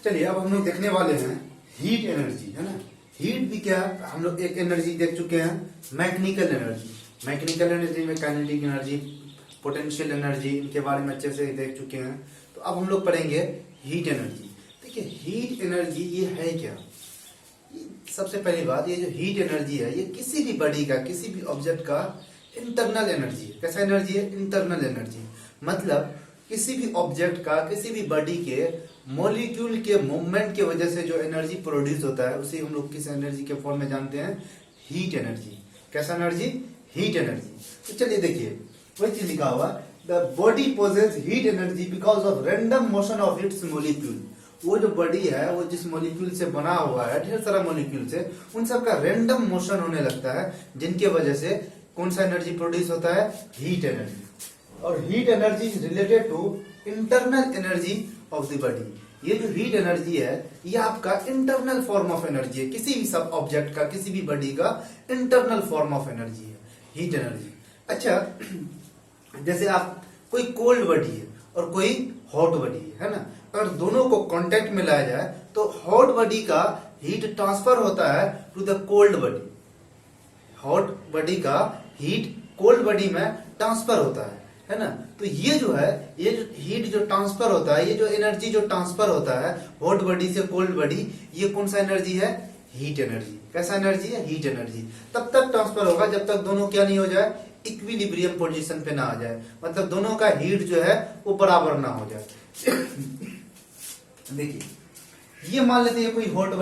चलिए अब हम लोग देखने वाले हैं हीट एनर्जी, है ना। हीट भी क्या है, हम लोग एक एनर्जी देख चुके हैं, मैकेनिकल एनर्जी। मैकेनिकल एनर्जी में काइनेटिक एनर्जी, पोटेंशियल एनर्जी, इनके बारे में अच्छे से देख चुके हैं। तो अब हम लोग पढ़ेंगे हीट एनर्जी। देखिए हीट एनर्जी ये है क्या। सबसे पहली बात, ये जो हीट एनर्जी है ये किसी भी बॉडी का, किसी भी ऑब्जेक्ट का इंटरनल एनर्जी है। कैसा एनर्जी है? Internal energy. मतलब किसी भी ऑब्जेक्ट का, किसी भी बॉडी के मॉलिक्यूल के मूवमेंट की वजह से जो एनर्जी प्रोड्यूस होता है उसे हम लोग किस एनर्जी के फॉर्म में जानते हैं? Heat energy. कैसा एनर्जी? Heat energy. तो चलिए देखिए वही चीज लिखा हुआ, the body possesses heat energy because of random motion of its molecule. वो जो बॉडी है वो जिस मॉलिक्यूल से बना हुआ है, ढेर सारा मॉलिक्यूल से, उन सब का रैंडम मोशन होने लगता है, जिनके वजह से कौन सा एनर्जी प्रोड्यूस होता है? Heat energy. और heat energy is related to internal energy of the body. ये जो हीट एनर्जी है ये आपका इंटरनल फॉर्म ऑफ एनर्जी है, किसी भी सब ऑब्जेक्ट का, किसी भी बॉडी का इंटरनल फॉर्म ऑफ एनर्जी है हीट एनर्जी। अच्छा, जैसे आप कोई कोल्ड बॉडी है और कोई हॉट बॉडी है ना, अगर दोनों को कांटेक्ट में लाया जाए तो हॉट बॉडी का हीट ट्रांसफर होता है to the cold body. Hot body का हीट कोल्ड बॉडी में ट्रांसफर होता है ना। तो ये जो है, ये जो हीट जो ट्रांसफर होता है, ये जो एनर्जी जो ट्रांसफर होता है हॉट बॉडी से कोल्ड बॉडी, ये कौन सा एनर्जी है? Heat energy. कैसा एनर्जी है? Heat energy. तब तक ट्रांसफर होगा जब तक दोनों क्या नहीं हो जाए? इक्विलिब्रियम पोजीशन पे ना आ जाए, मतलब दोनों का हीट जो है वो बराबर ना हो जाए। देखिए ये मान लेते हैं कोई हॉट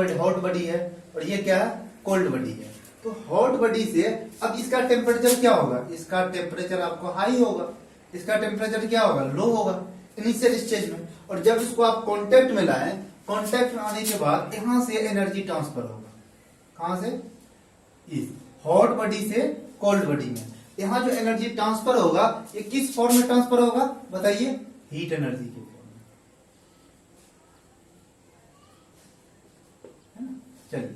बॉडी है और ये क्या है? कोल्ड बॉडी है। तो हॉट बॉडी से अब इसका टेम्परेचर क्या होगा? इसका टेम्परेचर आपको हाई होगा, इसका टेम्परेचर क्या होगा? लो होगा इनिशियल स्टेज में। और जब इसको आप कांटेक्ट में लाए, कांटेक्ट में आने के बाद यहां से एनर्जी ट्रांसफर होगा। कहां से? इस हॉट बॉडी से कोल्ड बॉडी में। यहां जो एनर्जी ट्रांसफर होगा ये किस फॉर्म में ट्रांसफर होगा बताइए? हीट एनर्जी के फॉर्म में। चलिए,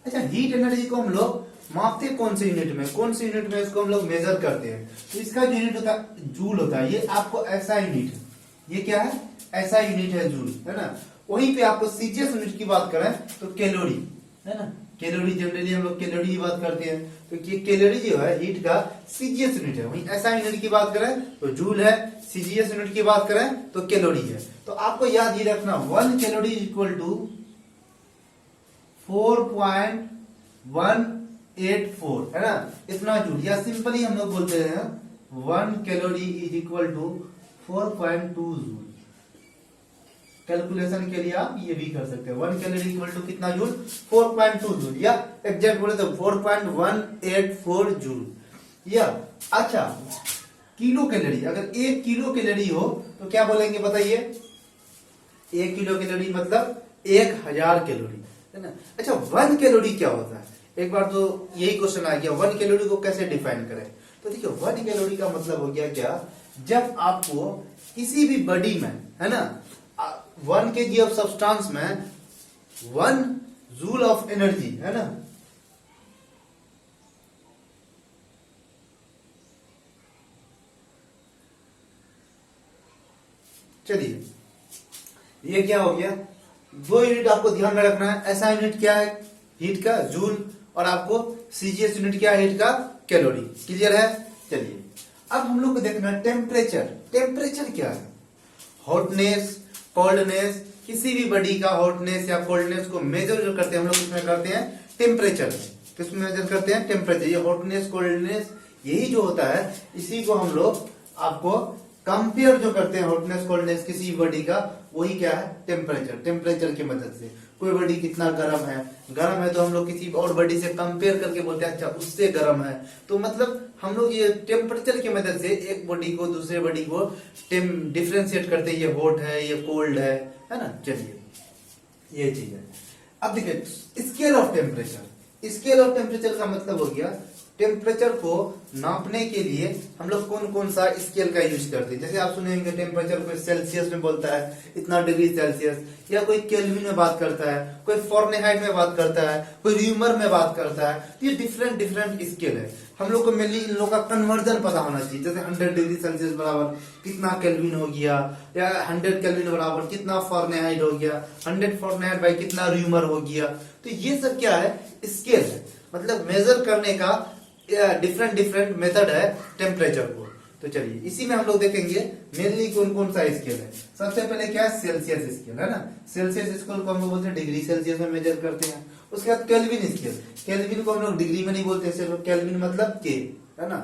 अच्छा हीट एनर्जी को हम लोग मापते कौन से यूनिट में? कौन से यूनिट में इसको हम लोग मेजर करते हैं? तो इसका जो यूनिट होता है जूल होता है। ये आपको ऐसा यूनिट है, ये क्या है? ऐसा यूनिट है जूल, है ना। वहीं पे आपको सीजीएस यूनिट की बात करें तो कैलोरी, है ना। कैलोरी जनरली हम लोग कैलोरी की बात करते हैं, तो ये कैलोरी जो है हीट का सीजीएस यूनिट है। वहीं ऐसा यूनिट की बात करें तो जूल है, सीजीएस यूनिट की बात करें तो कैलोरी है। तो आपको याद ये रखना 1 कैलोरी इक्वल टू 4.184, है ना, इतना जूल। या सिंपली हम लोग बोलते हैं 1 calorie is equal to 4.2 joule. Calculation के लिए आप ये भी कर सकते हैं, 1 कैलोरी इक्वल टू कितना जूल? 4.2 जूल, या एग्जैक्ट बोले तो 4.184 जूल। या अच्छा, किलो कैलोरी, अगर 1 किलो कैलोरी हो तो क्या बोलेंगे बताइए? 1 किलो कैलोरी मतलब 1000 कैलोरी, है ना। अच्छा 1 कैलोरी क्या होता है? एक बार तो यही क्वेश्चन आ गया, 1 कैलोरी को कैसे डिफाइन करें? तो देखिए 1 कैलोरी का मतलब हो गया क्या? जब आपको किसी भी बॉडी में, है ना, 1 kg ऑफ सब्सटेंस में 1 जूल ऑफ एनर्जी, है ना, चलिए ये क्या हो गया? 2 यूनिट आपको ध्यान में रखना है। ऐसा यूनिट क्या है हीट का? जूल। और आपको सीजीएस यूनिट क्या है हीट का? कैलोरी। क्लियर है? चलिए अब हम लोग को देखना है टेम्परेचर। टेम्परेचर क्या है? हॉटनेस, कोल्डनेस, किसी भी बॉडी का हॉटनेस या कोल्डनेस को मेजर जो करते हैं हम लोग इसमें करते हैं टेम्परेचर। किसमें मेजर करते हैं? टेम्परेचर। ये हॉटनेस, कोल्डनेस, यही जो होता है इसी को हम लोग आपको कंपेयर जो करते हैं, हॉटनेस कोल्डनेस किसी बॉडी का, वही क्या है? टेम्परेचर। टेम्परेचर की मदद से कोई बॉडी कितना गर्म है, गर्म है तो हम लोग किसी और बॉडी से कंपेयर करके बोलते हैं अच्छा उससे गर्म है। तो मतलब हम लोग ये टेम्परेचर की मदद से एक बॉडी को दूसरे बॉडी को डिफ्रेंशिएट करते हैं, ये हॉट है, ये कोल्ड है ना। चलिए ये चीज है। अब देखिए scale of temperature. Scale of temperature का मतलब हो गया टेम्परेचर को नापने के लिए हम लोग कौन कौन सा स्केल का यूज करते हैं। जैसे आप सुनेंगे टेम्परेचर को सेल्सियस में बोलता है, इतना डिग्री सेल्सियस, या कोई केल्विन में बात करता है, कोई फॉरेनहाइट में बात करता है, कोई र्यूमर में बात करता है। ये डिफरेंट डिफरेंट स्केल है। हम लोग को मेनली इन लोगों का कन्वर्जन पता होना चाहिए। जैसे 100 डिग्री सेल्सियस बराबर कितना केल्विन हो गया, या 100 केल्विन बराबर कितना फॉरेनहाइट हो गया, 100 फॉरेनहाइट बाई कितना र्यूमर हो गया। तो ये सब क्या है, स्केल है, मतलब मेजर करने का डिफरेंट डिफरेंट मेथड है टेम्परेचर को। तो चलिए इसी में हम लोग देखेंगे मेनली कौन कौन सा स्केल है। सबसे पहले क्या है, सेल्सियस स्केल है ना। सेल्सियस स्केल को हम लोग बोलते हैं डिग्री सेल्सियस में मेजर करते हैं। उसके बाद केल्विन स्केल, केल्विन को हम लोग डिग्री में नहीं बोलते, सिर्फ केल्विन मतलब के, है ना।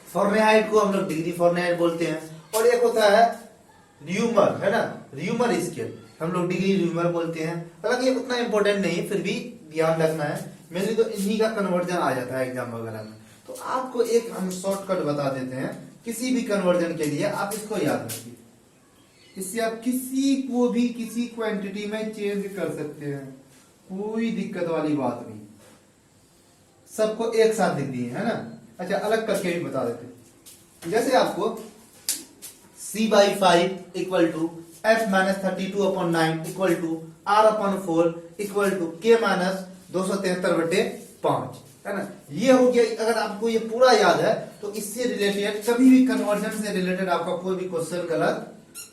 फॉरेनहाइट को हम लोग डिग्री फॉरेनहाइट बोलते हैं। और एक होता है र्यूमर, है ना, र्यूमर स्केल, हम लोग डिग्री र्यूमर बोलते हैं। हालांकि उतना इंपॉर्टेंट नहीं, फिर भी ध्यान रखना है, मेनली तो इन्हीं का कन्वर्जन आ जाता है एग्जाम वगैरह में। तो आपको एक हम शॉर्टकट बता देते हैं किसी भी कन्वर्जन के लिए, आप इसको याद रखिए। इससे आप किसी को भी किसी क्वांटिटी में चेंज कर सकते हैं, कोई दिक्कत वाली बात नहीं, सबको एक साथ लिख दिए, है ना। अच्छा, अलग करके भी बता देते हैं। जैसे आपको C/5 equal to F minus 32/9 equal to R/4 equal to K minus 273/5, है ना। ये हो गया। अगर आपको ये पूरा याद है तो इससे रिलेटेड कभी भी कन्वर्जन से रिलेटेड आपका कोई भी क्वेश्चन गलत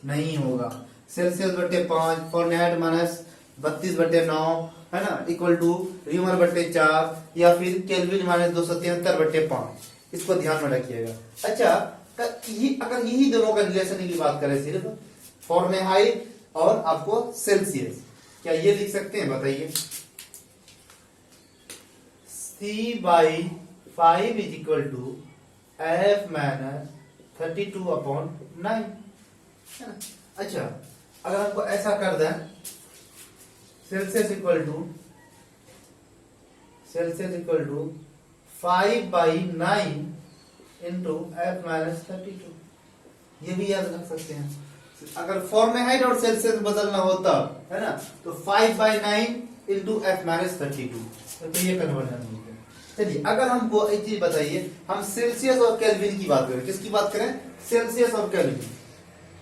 नहीं होगा। सेल्सियस बटे 5, फॉरेनहाइट माइनस 32/9, है ना, इक्वल टू र्यूमर बटे 4, या फिर केल्विन माइनस 273/5। इसको ध्यान में रखिएगा। अच्छा, अगर यही दोनों का रिलेशन की बात करें, सिर्फ फॉरेनहाइट और आपको सेल्सियस, क्या ये लिख सकते हैं, बताइए। C/5 is equal to F minus 32/9। अच्छा, अगर हमको ऐसा कर दें, Celsius equal to 5/9 into F minus 32, ये भी याद रख सकते हैं। अगर फॉरेनहाइट और सेल्सियस बदलना होता है ना, तो 5/9 इंटू F माइनस 32, तो ये कन्वर्जन हो गया। चलिए, अगर हमको एक चीज बताइए, हम सेल्सियस और केल्विन की बात करें, किसकी बात करें, सेल्सियस और केल्विन।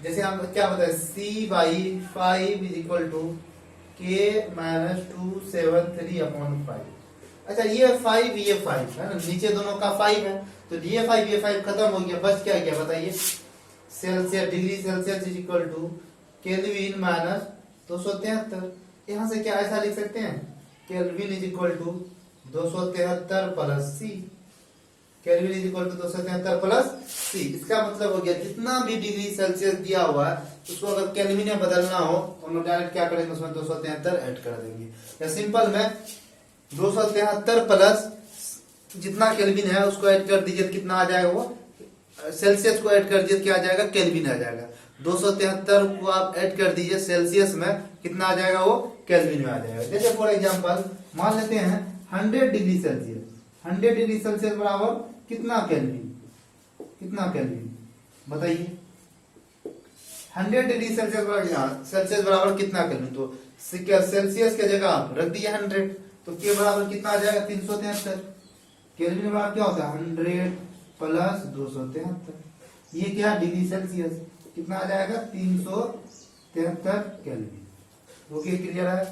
जैसे हम क्या बताए, C/5 is equal to K minus 273/5। अच्छा, ये 5 ये 5 है ना, नीचे दोनों का 5 है, तो ये 5 खत्म हो गया, बस क्या गया बताइए। Celsius, degree Celsius is equal to kelvin minus 273। यहां से क्या ऐसा लिख सकते हैं, kelvin is equal to 273 plus C, kelvin is equal to 273 plus C। इसका मतलब हो गया जितना भी डिग्री सेल्सियस दिया हुआ है उसको अगर केल्विन में बदलना हो तो हम लोग डायरेक्ट क्या करेंगे, उसमें 273 ऐड कर देंगे। या सिंपल में 273 प्लस जितना केल्विन है उसको ऐड कर दीजिए, कितना आ जाएगा, वो सेल्सियस को ऐड कर दीजिए, क्या आ जाएगा, केल्विन आ जाएगा। 273 को आप ऐड कर दीजिए सेल्सियस में, कितना आ जाएगा, वो केल्विन में आ जाएगा। जैसे फॉर एग्जांपल मान लेते हैं 100 डिग्री सेल्सियस, 100 डिग्री सेल्सियस बराबर कितना केल्विन, कितना केल्विन बताइए। 100 डिग्री सेल्सियस बराबर कितना केल्विन, तो सेल्सियस के जगह आप रख दिए 100, तो के बराबर कितना आ जाएगा, 373। केल्विन बराबर क्या होता है, 100 प्लस 273, ये क्या डिग्री सेल्सियस, कितना आ जाएगा, 373 केल्विन। ओके, क्लियर है।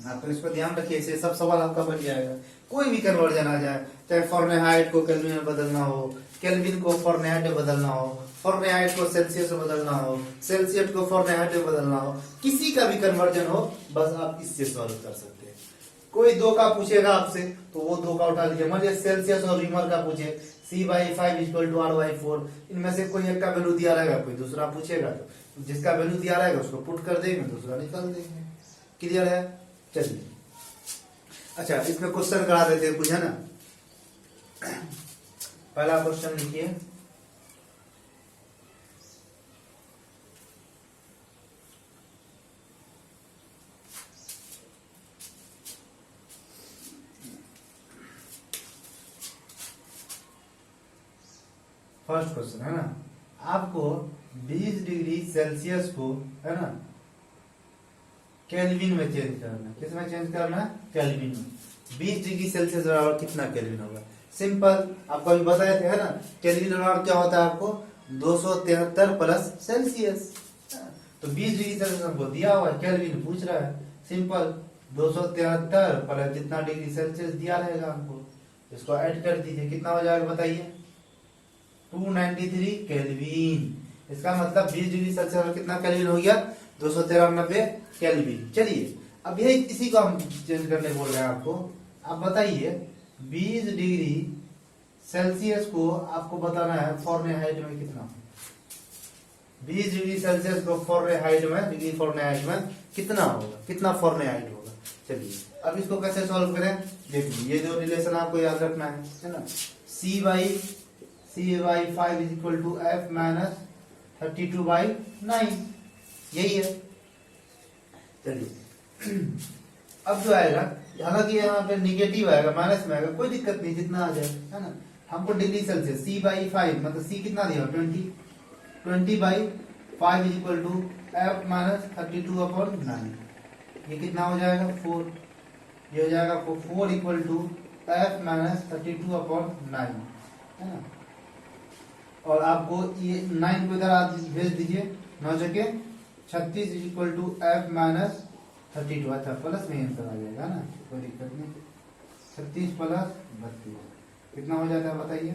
आप तो इस पर ध्यान रखिए, इसे सब सवाल आपका बन जाएगा। कोई भी कन्वर्जन आ जाए, चाहे फॉरेनहाइट को केल्विन में बदलना हो, केल्विन को फॉरेनहाइट में बदलना हो, फॉरेनहाइट को सेल्सियस में बदलना हो, सेल्सियस को फॉरेनहाइट में बदलना हो, किसी का भी कन्वर्जन हो, बस आप इससे सॉल्व कर सकते हैं। कोई दो का पूछेगा आपसे तो वो दो का उठा लीजिए। मान लीजिए सेल्सियस और र्यूमर का पूछे, C/5 इक्वल टू R/4, इनमें से कोई एक का वैल्यू दिया रहेगा, कोई दूसरा पूछेगा तो जिसका वैल्यू दिया रहेगा उसको पुट कर देंगे, दूसरा निकाल देंगे। क्लियर है। चलिए, अच्छा इसमें क्वेश्चन करा देते हैं कुछ, है ना। पहला क्वेश्चन लिखिए, फर्स्ट क्वेश्चन है ना, आपको 20 डिग्री सेल्सियस को, है ना, केल्विन में चेंज करना है। किस में चेंज करना है, केल्विन में। 20 डिग्री सेल्सियस बराबर कितना केल्विन होगा? सिंपल, आपको अभी बताए थे है ना, केल्विन बराबर क्या होता है आपको 273 प्लस सेल्सियस। तो 20 डिग्री सेल्सियस हमको दिया हुआ है, केल्विन पूछ रहा है, सिंपल 273 प्लस जितना डिग्री सेल्सियस दिया रहेगा हमको, इसको ऐड कर दीजिए, कितना हो जाएगा बताइए? 293 केल्विन। इसका मतलब 20 डिग्री सेल्सियस में कितना केल्विन हो गया? 293 केल्विन। चलिए अब यही इसी को हम चेंज करने बोल रहे हैं आपको। आप बताइए 20 डिग्री सेल्सियस को आपको बताना है फॉरेनहाइट में कितना? 20 डिग्री सेल्सियस को फॉरेनहाइट में, डिग्री फॉरेनहाइट में कितना होगा, कितना फॉरेनहाइट होगा? चलिए अब इसको कैसे सॉल्व करें? देखिए ये जो रिलेशन आपको याद रखना है ना, C/5 is equal to F minus 32/9, यही है। चलिए अब जो आएगा, हालांकि यहाँ पे निगेटिव आएगा, माइनस में आएगा, कोई दिक्कत नहीं, जितना आ जाए है ना। हमको डिग्री सेल्सियस C/5 मतलब C कितना दिया? 20/5 is equal to F minus 32/9, ये कितना हो जाएगा? 4। ये हो जाएगा 4 इक्वल टू F माइनस 32/9 है ना। और आपको ये 9 को इधर आप भेज दीजिए, 9 जगह 36 is equal to F minus 32, अच्छा प्लस में आंसर आ जाएगा ना, कोई दिक्कत नहीं। 36 प्लस 32 कितना हो जाता है बताइए?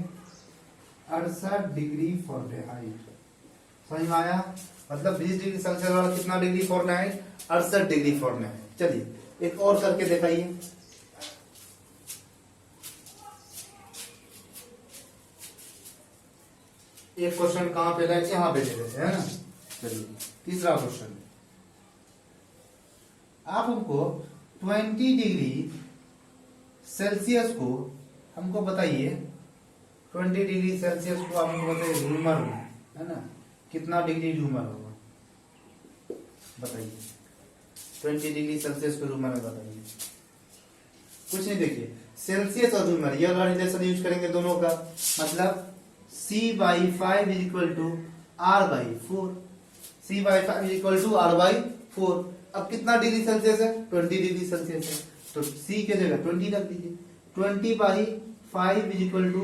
68 डिग्री फॉरेनहाइट। समझ में आया? मतलब 20 डिग्री सेल्सियस वाला कितना डिग्री फॉरेनहाइट? 68 degree Fahrenheit. चलिए एक और करके दिखाइए। एक क्वेश्चन कहां पे है? यहाँ पे दे देते हैं ना। चलिए तीसरा क्वेश्चन, आप हमको 20 डिग्री सेल्सियस को हमको बताइए, 20 डिग्री सेल्सियस को आप हमको बताइए रूमर में, है ना, कितना डिग्री रूमर होगा बताइए? 20 डिग्री सेल्सियस को रूमर में बताइए। कुछ नहीं, देखिए सेल्सियस और रूमर ये वाला रिलेशन यूज करेंगे दोनों का, मतलब C/5 is equal to R/4, C/5 is equal to R/4। अब कितना डिग्री सेल्सियस है? 20 डिग्री सेल्सियस है, तो C के जगह 20 रख दीजिए। 20/5 इज इक्वल टू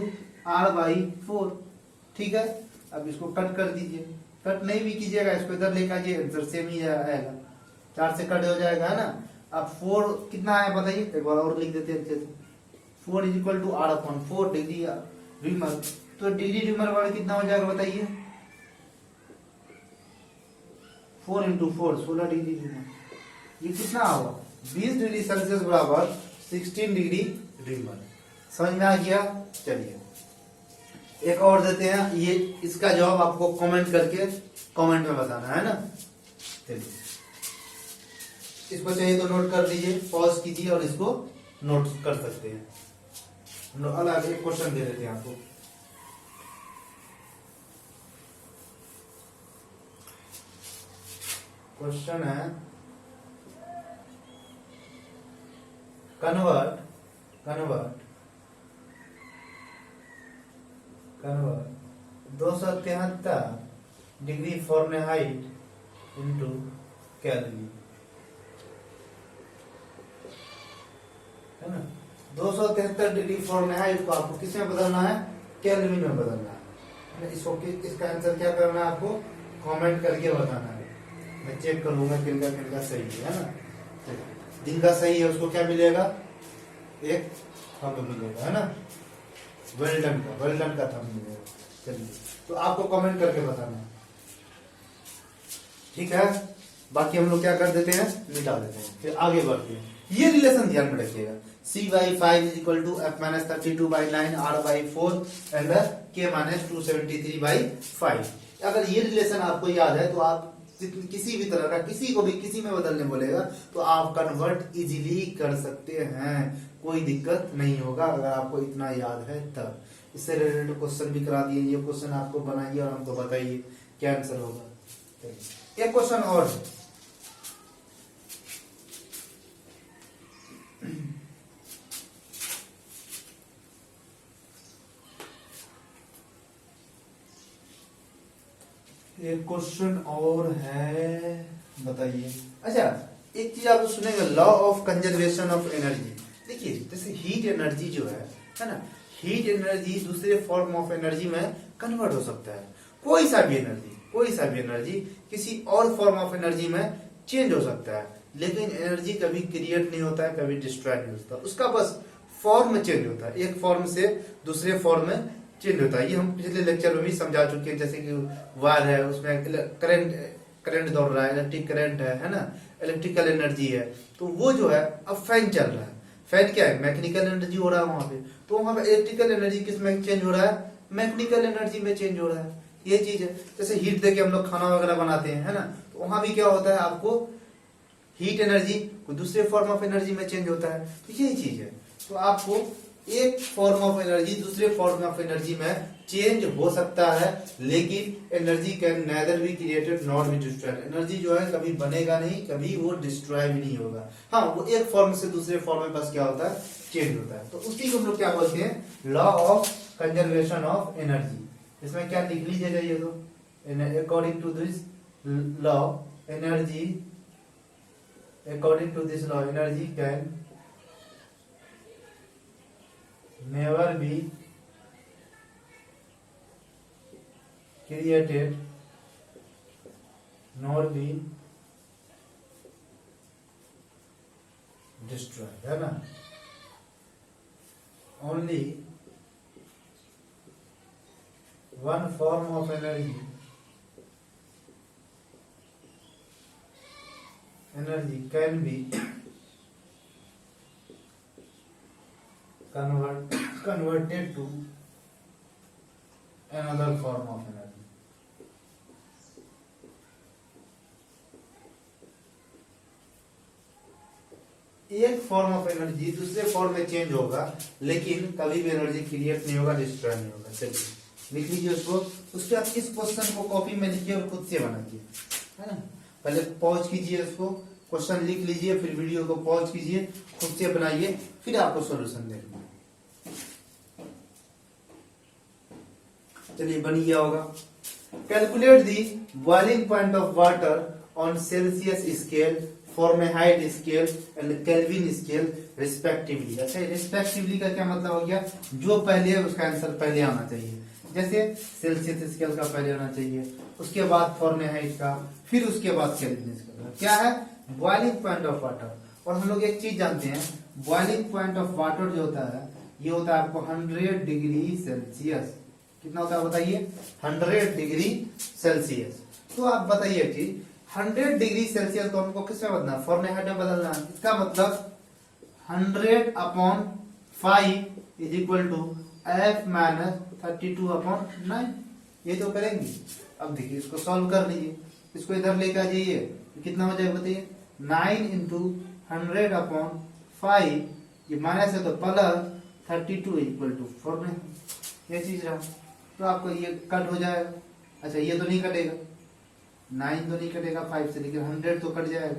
R/4, ठीक है। अब इसको कट कर दीजिए, कट नहीं भी कीजिएगा, इसको इधर लेकर आइए, आंसर सेम ही आएगा, 4 से कट हो जाएगा, है ना। अब 4 कितना है बताइए? एक बार और लिख देते हैं अच्छे से। 4 is equal to R/4 degree Reaumur, तो डिग्री रूमर वाला कितना हो जाएगा बताइए? 4 इंटू 4 16 डिग्री रूमर, ये कितना होगा? 20 डिग्री सेल्सियस बराबर 16 डिग्री रूमर। समझ में आ गया? चलिए एक और देते हैं, ये इसका जवाब आपको कमेंट करके कमेंट में बताना है ना। चलिए इसको चाहिए तो नोट कर लीजिए, पॉज कीजिए और इसको नोट कर सकते हैं। अलग एक क्वेश्चन दे देते हैं आपको। क्वेश्चन है convert 273 degree Fahrenheit into kelvin, है ना। 273 डिग्री फॉरेनहाइट को आपको किस में बदलना है? केल्विन में बदलना है। इसको इसका आंसर क्या करना है आपको? कमेंट करके बताना है, मैं चेक करूंगा किनका सही है ना। जिनका सही है उसको क्या मिलेगा? एक थंब मिलेगा, है ना, वेल्डन का थंब मिलेगा। चलिए तो आपको कमेंट करके बताना है, ठीक है। बाकी हम लोग क्या कर देते हैं? मिटा देते हैं, फिर आगे बढ़ते हैं। ये रिलेशन ध्यान में रखिएगा, C/5 is equal to F minus 32/9 R/4 and K minus 273/5। अगर ये रिलेशन आपको याद है तो आप किसी भी तरह का किसी को भी किसी में बदलने बोलेगा तो आप कन्वर्ट इजीली कर सकते हैं, कोई दिक्कत नहीं होगा अगर आपको इतना याद है तब। इससे रिलेटेड क्वेश्चन भी करा दिए, ये क्वेश्चन आपको बनाइए और हमको बताइए क्या आंसर होगा। एक क्वेश्चन और है, एक क्वेश्चन और है, बताइए। अच्छा एक चीज आप सुनेंगे, law of conservation of energy. देखिए देखिए जैसे हीट एनर्जी जो है ना, हीट एनर्जी दूसरे फॉर्म ऑफ एनर्जी में कन्वर्ट हो सकता है। कोई सा भी एनर्जी किसी और फॉर्म ऑफ एनर्जी में चेंज हो सकता है, लेकिन एनर्जी कभी क्रिएट नहीं होता है, कभी डिस्ट्रॉय नहीं होता, उसका बस फॉर्म चेंज होता है, एक फॉर्म से दूसरे फॉर्म में चेंज होता है। ये हम पिछले लेक्चर में भी समझा चुके हैं, जैसे कि वायर है उसमें करंट दौड़ रहा है, इलेक्ट्रिक करंट है ना, इलेक्ट्रिकल एनर्जी है, तो वो जो है अब फैन चल रहा है, फैन क्या है, मैकेनिकल एनर्जी हो रहा है वहां पे, तो वहां पे इलेक्ट्रिकल एनर्जी किस में चेंज हो रहा है, मैकेनिकल एनर्जी में चेंज हो रहा है। ये चीज है, जैसे हीट देके हम लोग खाना वगैरह बनाते हैं, है ना, तो वहां भी क्या होता है, आपको हीट एनर्जी को दूसरे फॉर्म ऑफ एनर्जी में चेंज होता है, तो यही चीज है। तो आपको एक फॉर्म ऑफ एनर्जी दूसरे फॉर्म ऑफ एनर्जी में चेंज हो सकता है, लेकिन energy can nether be created not be destroyed, energy जो है कभी बनेगा नहीं, कभी वो डिस्ट्रॉय भी नहीं होगा। हाँ, वो एक फॉर्म से दूसरे फॉर्म में बस क्या होता है, चेंज होता है। तो उसी को हम लोग क्या बोलते हैं, law of conservation of energy. इसमें क्या लिख लीजिएगा, ये तो according to this law energy, according to this law energy can never be created nor be destroyed, है ना, only one form of energy can be converted to another form of energy। एक form of energy दूसरे form में change होगा, लेकिन कभी भी energy create नहीं होगा, डिस्ट्रॉय नहीं होगा। चलिए लिख लीजिए उसको, उसके बाद इस क्वेश्चन को कॉपी में लिखिए और खुद से बनाइए, है ना। पहले पॉज कीजिए, उसको क्वेश्चन लिख लीजिए, फिर वीडियो को पॉज कीजिए, खुद से बनाइए, फिर आपको सॉल्यूशन देखना है। चलिए बन गया होगा। Calculate the boiling point of water on celsius scale, fahrenheit scale and kelvin scale respectively. अच्छा, रिस्पेक्टिवली का क्या मतलब हो गया, जो पहले है उसका आंसर पहले आना चाहिए। जैसे सेल्सियस स्केल का पहले आना चाहिए, उसके बाद फॉर्मेहाइट का, फिर उसके बाद केल्विन स्केल का। क्या है, बॉइलिंग पॉइंट ऑफ वाटर। और हम लोग एक चीज जानते हैं, बॉइलिंग पॉइंट ऑफ वाटर जो होता है, ये होता है आपको 100 डिग्री सेल्सियस। कितना होता है बताइए, 100 डिग्री सेल्सियस। तो आप बताइए एक चीज, 100 डिग्री सेल्सियस को हमको किस में बदलना है, फॉर्मेहाइट में बदलना है। इसका मतलब 100/5 is equal to F minus 32/9। ये तो करेंगे। अब देखिए इसको सॉल्व कर लीजिए, इसको इधर लेकर जाइए, कितना हो जाएगा बताइए, 9 इंटू 100/5, ये माइनस है तो प्लस 32 इक्वल टू 4 में, ये चीज रहा। तो आपको ये कट हो जाएगा। अच्छा, ये तो नहीं कटेगा, 9 तो नहीं कटेगा 5 से, लेकिन 100 तो कट जाएगा।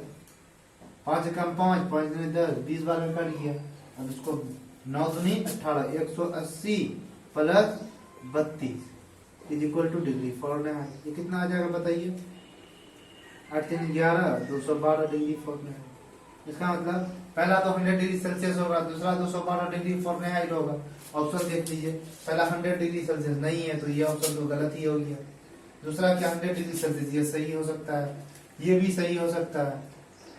5 कम 5, 5 में 10, 20 बार में कट गया। अब इसको 9 दूनी 18, 180 plus 32 is equal two degree Fahrenheit. ये कितना आ जाएगा बताइए, 8 3 11, 212 डिग्री फॉरेनहाइट। इसका मतलब पहला तो 100 डिग्री सेल्सियस होगा, दूसरा 212 डिग्री फॉरेनहाइट होगा। ऑप्शन देख लीजिए, पहला 100 डिग्री सेल्सियस नहीं है तो ये ऑप्शन तो गलत ही हो गया। दूसरा क्या 100 डिग्री सेल्सियस, ये सही हो सकता है, ये भी सही हो सकता है,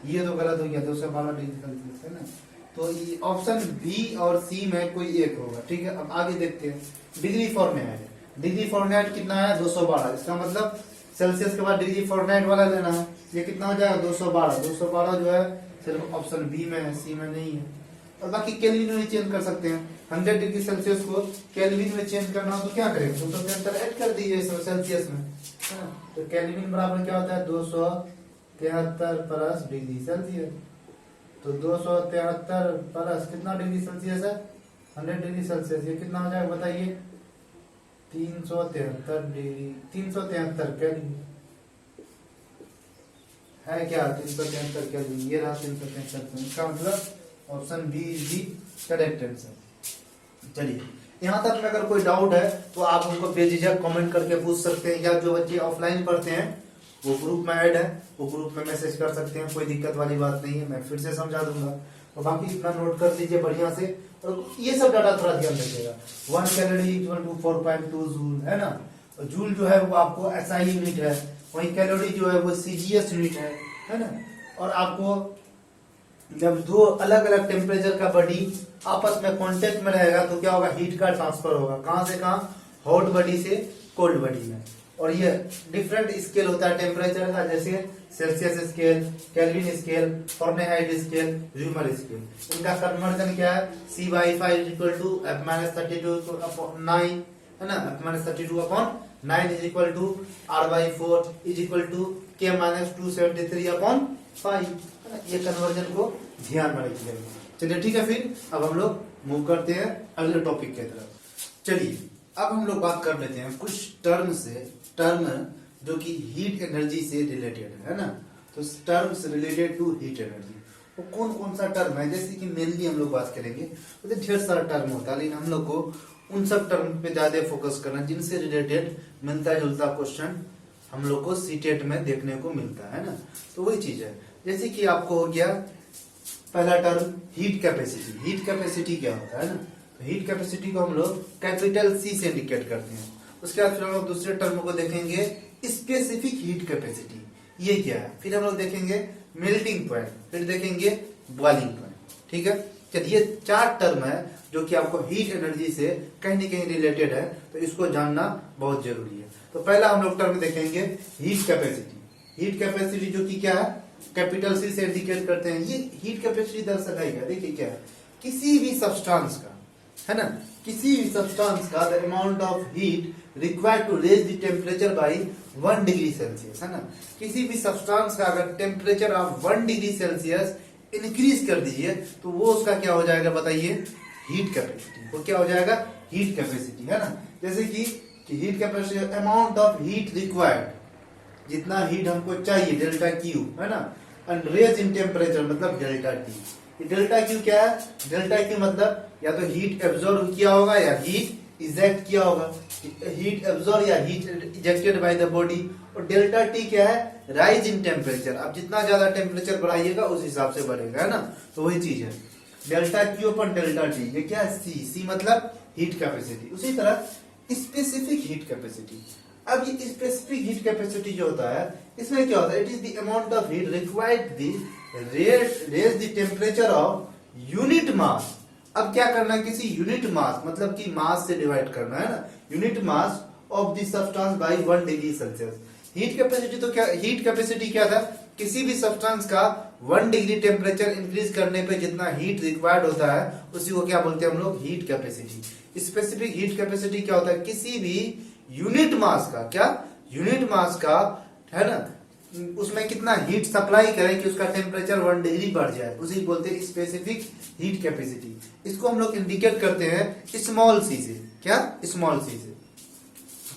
ये तो गलत हो गया 212 डिग्री सेल्सियस, है ना। तो ये ऑप्शन बी और सी में कोई एक होगा। ठीक है, अब आगे देखते हैं। डिग्री फॉरेनहाइट, डिग्री फॉरेनहाइट कितना है 212, इसका मतलब सेल्सियस के बाद डिग्री फॉरेनहाइट वाला लेना है। ये कितना हो जाएगा 212, 212 जो है सिर्फ ऑप्शन बी में है, सी में नहीं है। और बाकी केल्विन में चेंज कर सकते हैं। 100 डिग्री सेल्सियस को केल्विन में चेंज करना हो तो क्या करेंगे, 273 ऐड कर दीजिए सेल्सियस में, है ना। तो केल्विन बराबर क्या होता है 273 प्लस डिग्री सेल्सियस। तो 273 प्लस कितना डिग्री सेल्सियस है, 100 डिग्री सेल्सियस। ये कितना हो जाएगा बताइए, 373 डिग्री, 373 केल्विन है क्या, 373 केल्विन। ये रहा 373। इसका मतलब option B is the correct answer. चलिए, यहाँ तक में अगर कोई डाउट है तो आप उनको बेझिझक कमेंट करके पूछ सकते हैं, या जो बच्चे ऑफलाइन पढ़ते हैं वो ग्रुप में ऐड है, वो ग्रुप में मैसेज कर सकते हैं, कोई दिक्कत वाली बात नहीं है, मैं फिर से समझा दूंगा। तो बाकी इतना नोट कर लीजिए बढ़िया से, और ये सब डाटा थोड़ा ध्यान रखिएगा। 1 कैलोरी इक्वल टू 4.2 जूल, है ना। जूल जो है वो आपको एसआई यूनिट है, वही कैलोरी जो है वो सीजीएस यूनिट है ना। और आपको जब दो अलग अलग टेम्परेचर का बॉडी आपस में कांटेक्ट में रहेगा तो क्या होगा, हीट का ट्रांसफर होगा। कहां से कहां, हॉट बॉडी से कोल्ड बॉडी में। और ये डिफरेंट स्केल होता है टेम्परेचर का, जैसे Celsius scale, kelvin scale, Fahrenheit scale, Reaumur scale. इनका कन्वर्जन क्या है, C/5 इक्वल टू F-32/9, है ना। F-32/9 is equal to R/4 is equal to K-273/5। ये कन्वर्जन को ध्यान में रखिएगा। चलिए ठीक है, फिर अब हम लोग मूव करते हैं अगले टॉपिक की तरफ। चलिए अब हम लोग बात कर लेते हैं कुछ टर्म जो कि हीट एनर्जी से रिलेटेड है ना। तो terms related to heat energy वो कौन कौन सा टर्म है, जैसे कि मेनली हम लोग बात करेंगे तो ढेर सारा टर्म होता है, लेकिन हम लोग को उन सब टर्म पे ज्यादा फोकस करना जिनसे रिलेटेड मिलता जुलता क्वेश्चन हम लोग को सीटेट में देखने को मिलता है ना। तो वही चीज है, जैसे कि आपको हो गया पहला term heat capacity. Heat capacity क्या होता है ना, तो हीट कैपेसिटी को हम लोग कैपिटल सी से इंडिकेट करते हैं। उसके बाद फिर हम लोग दूसरे टर्म को देखेंगे स्पेसिफिक हीट कैपेसिटी, ये क्या है। फिर हम लोग देखेंगे मेल्टिंग पॉइंट, फिर देखेंगे बॉइलिंग पॉइंट। ठीक है, चलिए ये 4 टर्म है जो कि आपको हीट एनर्जी से कहीं न कहीं रिलेटेड है, तो इसको जानना बहुत जरूरी है। तो पहला हम लोग टर्म देखेंगे हीट कैपेसिटी। हीट कैपेसिटी जो कि क्या है, कैपिटल सी से इंडिकेट करते हैं। ये हीट कैपेसिटी दर्शक है, देखिए क्या है, किसी भी सब्सटेंस का, है ना, किसी भी सब्सटेंस का the amount of heat required to raise the temperature by 1 degree Celsius, है ना। किसी भी सब्सटेंस का अगर टेम्परेचर आप 1 डिग्री सेल्सियस इंक्रीज कर दीजिए तो वो उसका क्या हो जाएगा बताइए, हीट कैपेसिटी। वो क्या हो जाएगा, हीट कैपेसिटी, है ना। जैसे कि heat capacity amount of heat required, जितना हीट हमको चाहिए डेल्टा क्यू, है ना, एंड रेज इन टेम्परेचर मतलब डेल्टा टी। डेल्टा क्यू क्या है, डेल्टा क्यू मतलब या तो हीट एब्जॉर्ब किया होगा या हीट इजेक्ट किया होगा। हीट एब्जॉर्ब या heat ejected by the body. और डेल्टा टी क्या है, राइज इन टेम्परेचर। अब जितना ज्यादा टेम्परेचर बढ़ाइएगा उस हिसाब से बढ़ेगा, है ना। तो वही चीज है डेल्टा क्यू अपन डेल्टा टी, ये क्या है, सी मतलब हीट कैपेसिटी। उसी तरह स्पेसिफिक हीट कैपेसिटी। अब ये स्पेसिफिक हीट कैपेसिटी जो होता है, इसमें क्या होता है, it is the amount of heat required raise the temperature of unit mass. अब क्या करना है, किसी यूनिट मास मतलब कि मास से डिवाइड करना है ना, unit mass of the substance by 1 degree Celsius. Heat capacity तो क्या, हीट कैपेसिटी क्या था, किसी भी सब्सटेंस का 1 डिग्री टेम्परेचर इंक्रीज करने पे जितना हीट रिक्वायर्ड होता है उसी को क्या बोलते हैं हम लोग, heat capacity. Specific heat capacity क्या होता है, किसी भी यूनिट मास का, क्या यूनिट मास का, है ना, उसमें कितना हीट सप्लाई करें कि उसका टेम्परेचर 1 डिग्री बढ़ जाए, उसी बोलते हैं स्पेसिफिक हीट कैपेसिटी। इसको हम लोग इंडिकेट करते हैं स्मॉल सी से, क्या, स्मॉल सी से।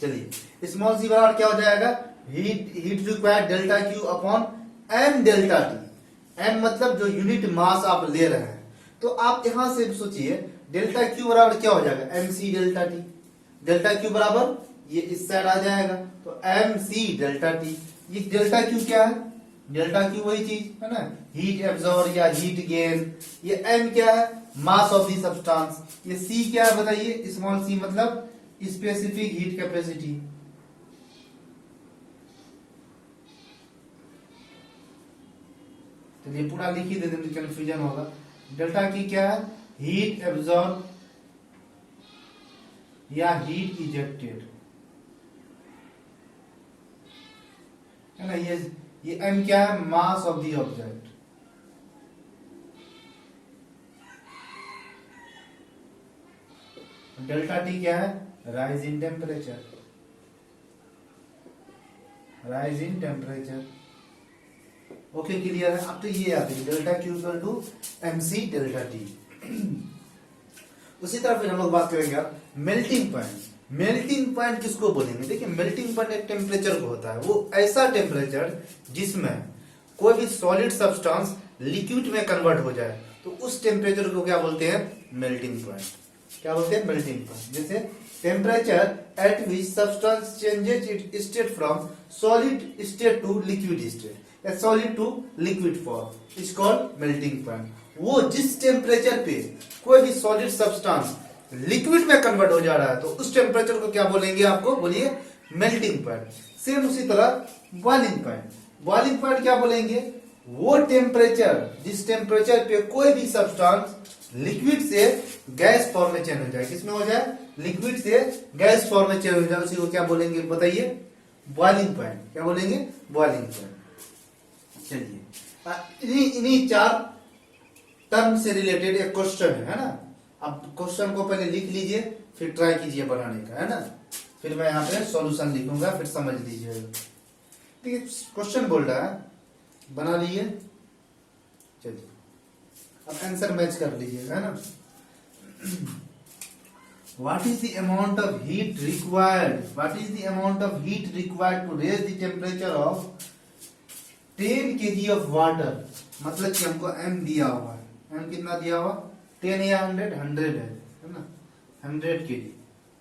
चलिए स्मॉल सी बराबर क्या हो जाएगा, heat required delta Q upon M delta T. M मतलब जो यूनिट मास आप ले रहे हैं, तो आप यहां से सोचिए डेल्टा क्यू बराबर क्या हो जाएगा, M C delta T. Delta Q बराबर ये इस साइड आ जाएगा तो एम सी डेल्टा टी। ये डेल्टा क्यू क्या है, डेल्टा क्यू वही चीज है ना, हीट एब्जॉर्ब या हीट गेन। ये एम क्या है, मास ऑफ दी सब्सटेंस। ये सी क्या है बताइए, स्मॉल सी मतलब स्पेसिफिक हीट कैपेसिटी। चलिए पूरा लिख ही देते हैं, कंफ्यूजन होगा। डेल्टा की क्या है, हीट एब्जॉर्ब या हीट इजेक्टेड, है ना। ये एम क्या है, mass of the object. Delta T क्या है, rise in temperature, rise in temperature. Okay clear है। अब तो ये आती है delta Q equal to M C delta T. उसी तरह फिर हम लोग बात करेंगे मेल्टिंग पॉइंट। मेल्टिंग पॉइंट किसको बोलेंगे, देखिए मेल्टिंग पॉइंट एक टेम्परेचर को होता है, वो ऐसा टेम्परेचर जिसमें कोई भी सॉलिड सब्सटेंस लिक्विड में कन्वर्ट हो जाए, तो उस टेम्परेचर को क्या बोलते हैं, मेल्टिंग पॉइंट। क्या बोलते हैं, मेल्टिंग पॉइंट। जैसे temperature at which substance changes its state from solid state to liquid state या solid to liquid form is called melting point. वो जिस टेम्परेचर पे कोई भी सॉलिड सब्सटेंस लिक्विड में कन्वर्ट हो जा रहा है तो उस टेम्परेचर को क्या बोलेंगे, आपको बोलिए मेल्टिंग पॉइंट। सेम उसी तरह बॉइलिंग पॉइंट, बॉइलिंग पॉइंट क्या बोलेंगे, वो टेम्परेचर जिस टेम्परेचर पे कोई भी सब्सटेंस लिक्विड से गैस फॉर्म में चेंज हो जाए, किसमें हो जाए, लिक्विड से गैस फॉर्म में चेंज हो जाए, उसी को क्या बोलेंगे बताइए, बॉइलिंग पॉइंट। क्या बोलेंगे, बॉइलिंग पॉइंट। चलिए इन्हीं चार टर्म से रिलेटेड एक क्वेश्चन है ना। अब क्वेश्चन को पहले लिख लीजिए, फिर ट्राई कीजिए बनाने का, है ना। फिर मैं यहाँ पे सॉल्यूशन लिखूंगा, फिर समझ लीजिएगा। ठीक है, क्वेश्चन बोल रहा है, बना लीजिए। चलिए अब आंसर मैच कर लीजिएगा, है ना। What is the amount of heat required? What is the amount of heat required to raise the temperature of 10 kg of water? मतलब कि हमको m दिया हुआ है, m कितना दिया हुआ, 10 या 100, 100 है ना, 100 kg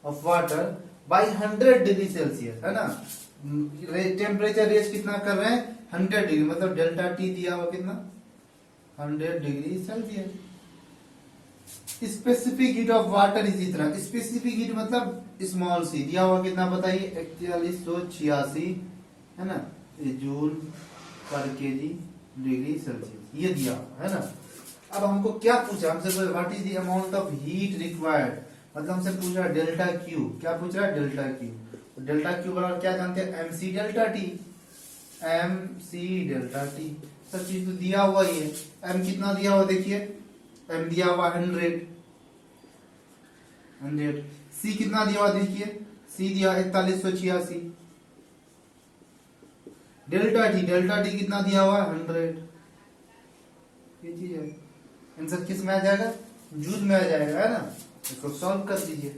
of water by 100 degree Celsius, है ना। टेम्परेचर रेस कितना कर रहे हैं, 100 डिग्री, मतलब डेल्टा टी दिया हुआ कितना, 100 degree Celsius. Specific heat of water इसी तरह, स्पेसिफिक हीट मतलब स्मॉल सी दिया हुआ कितना बताइए, 4186 है ना, जूल पर केजी डिग्री सेल्सियस, ये दिया हुआ है ना। अब हमको क्या पूछा, हमसे what is the amount of heat required, मतलब हमसे पूछा डेल्टा क्यू, क्या पूछ रहा है, डेल्टा क्यू। डेल्टा क्यू बराबर क्या जानते हैं, M C delta T, M C delta T, सब चीज तो दिया हुआ ही है। एम कितना दिया हुआ देखिए, एम दिया हुआ 100, सी कितना दिया हुआ देखिए, सी दिया 4186, डेल्टा टी कितना दिया हुआ 100, ये चीज है। आंसर किस में आ जाएगा, जूल में आ जाएगा, है ना। इसको सॉल्व कर दीजिए।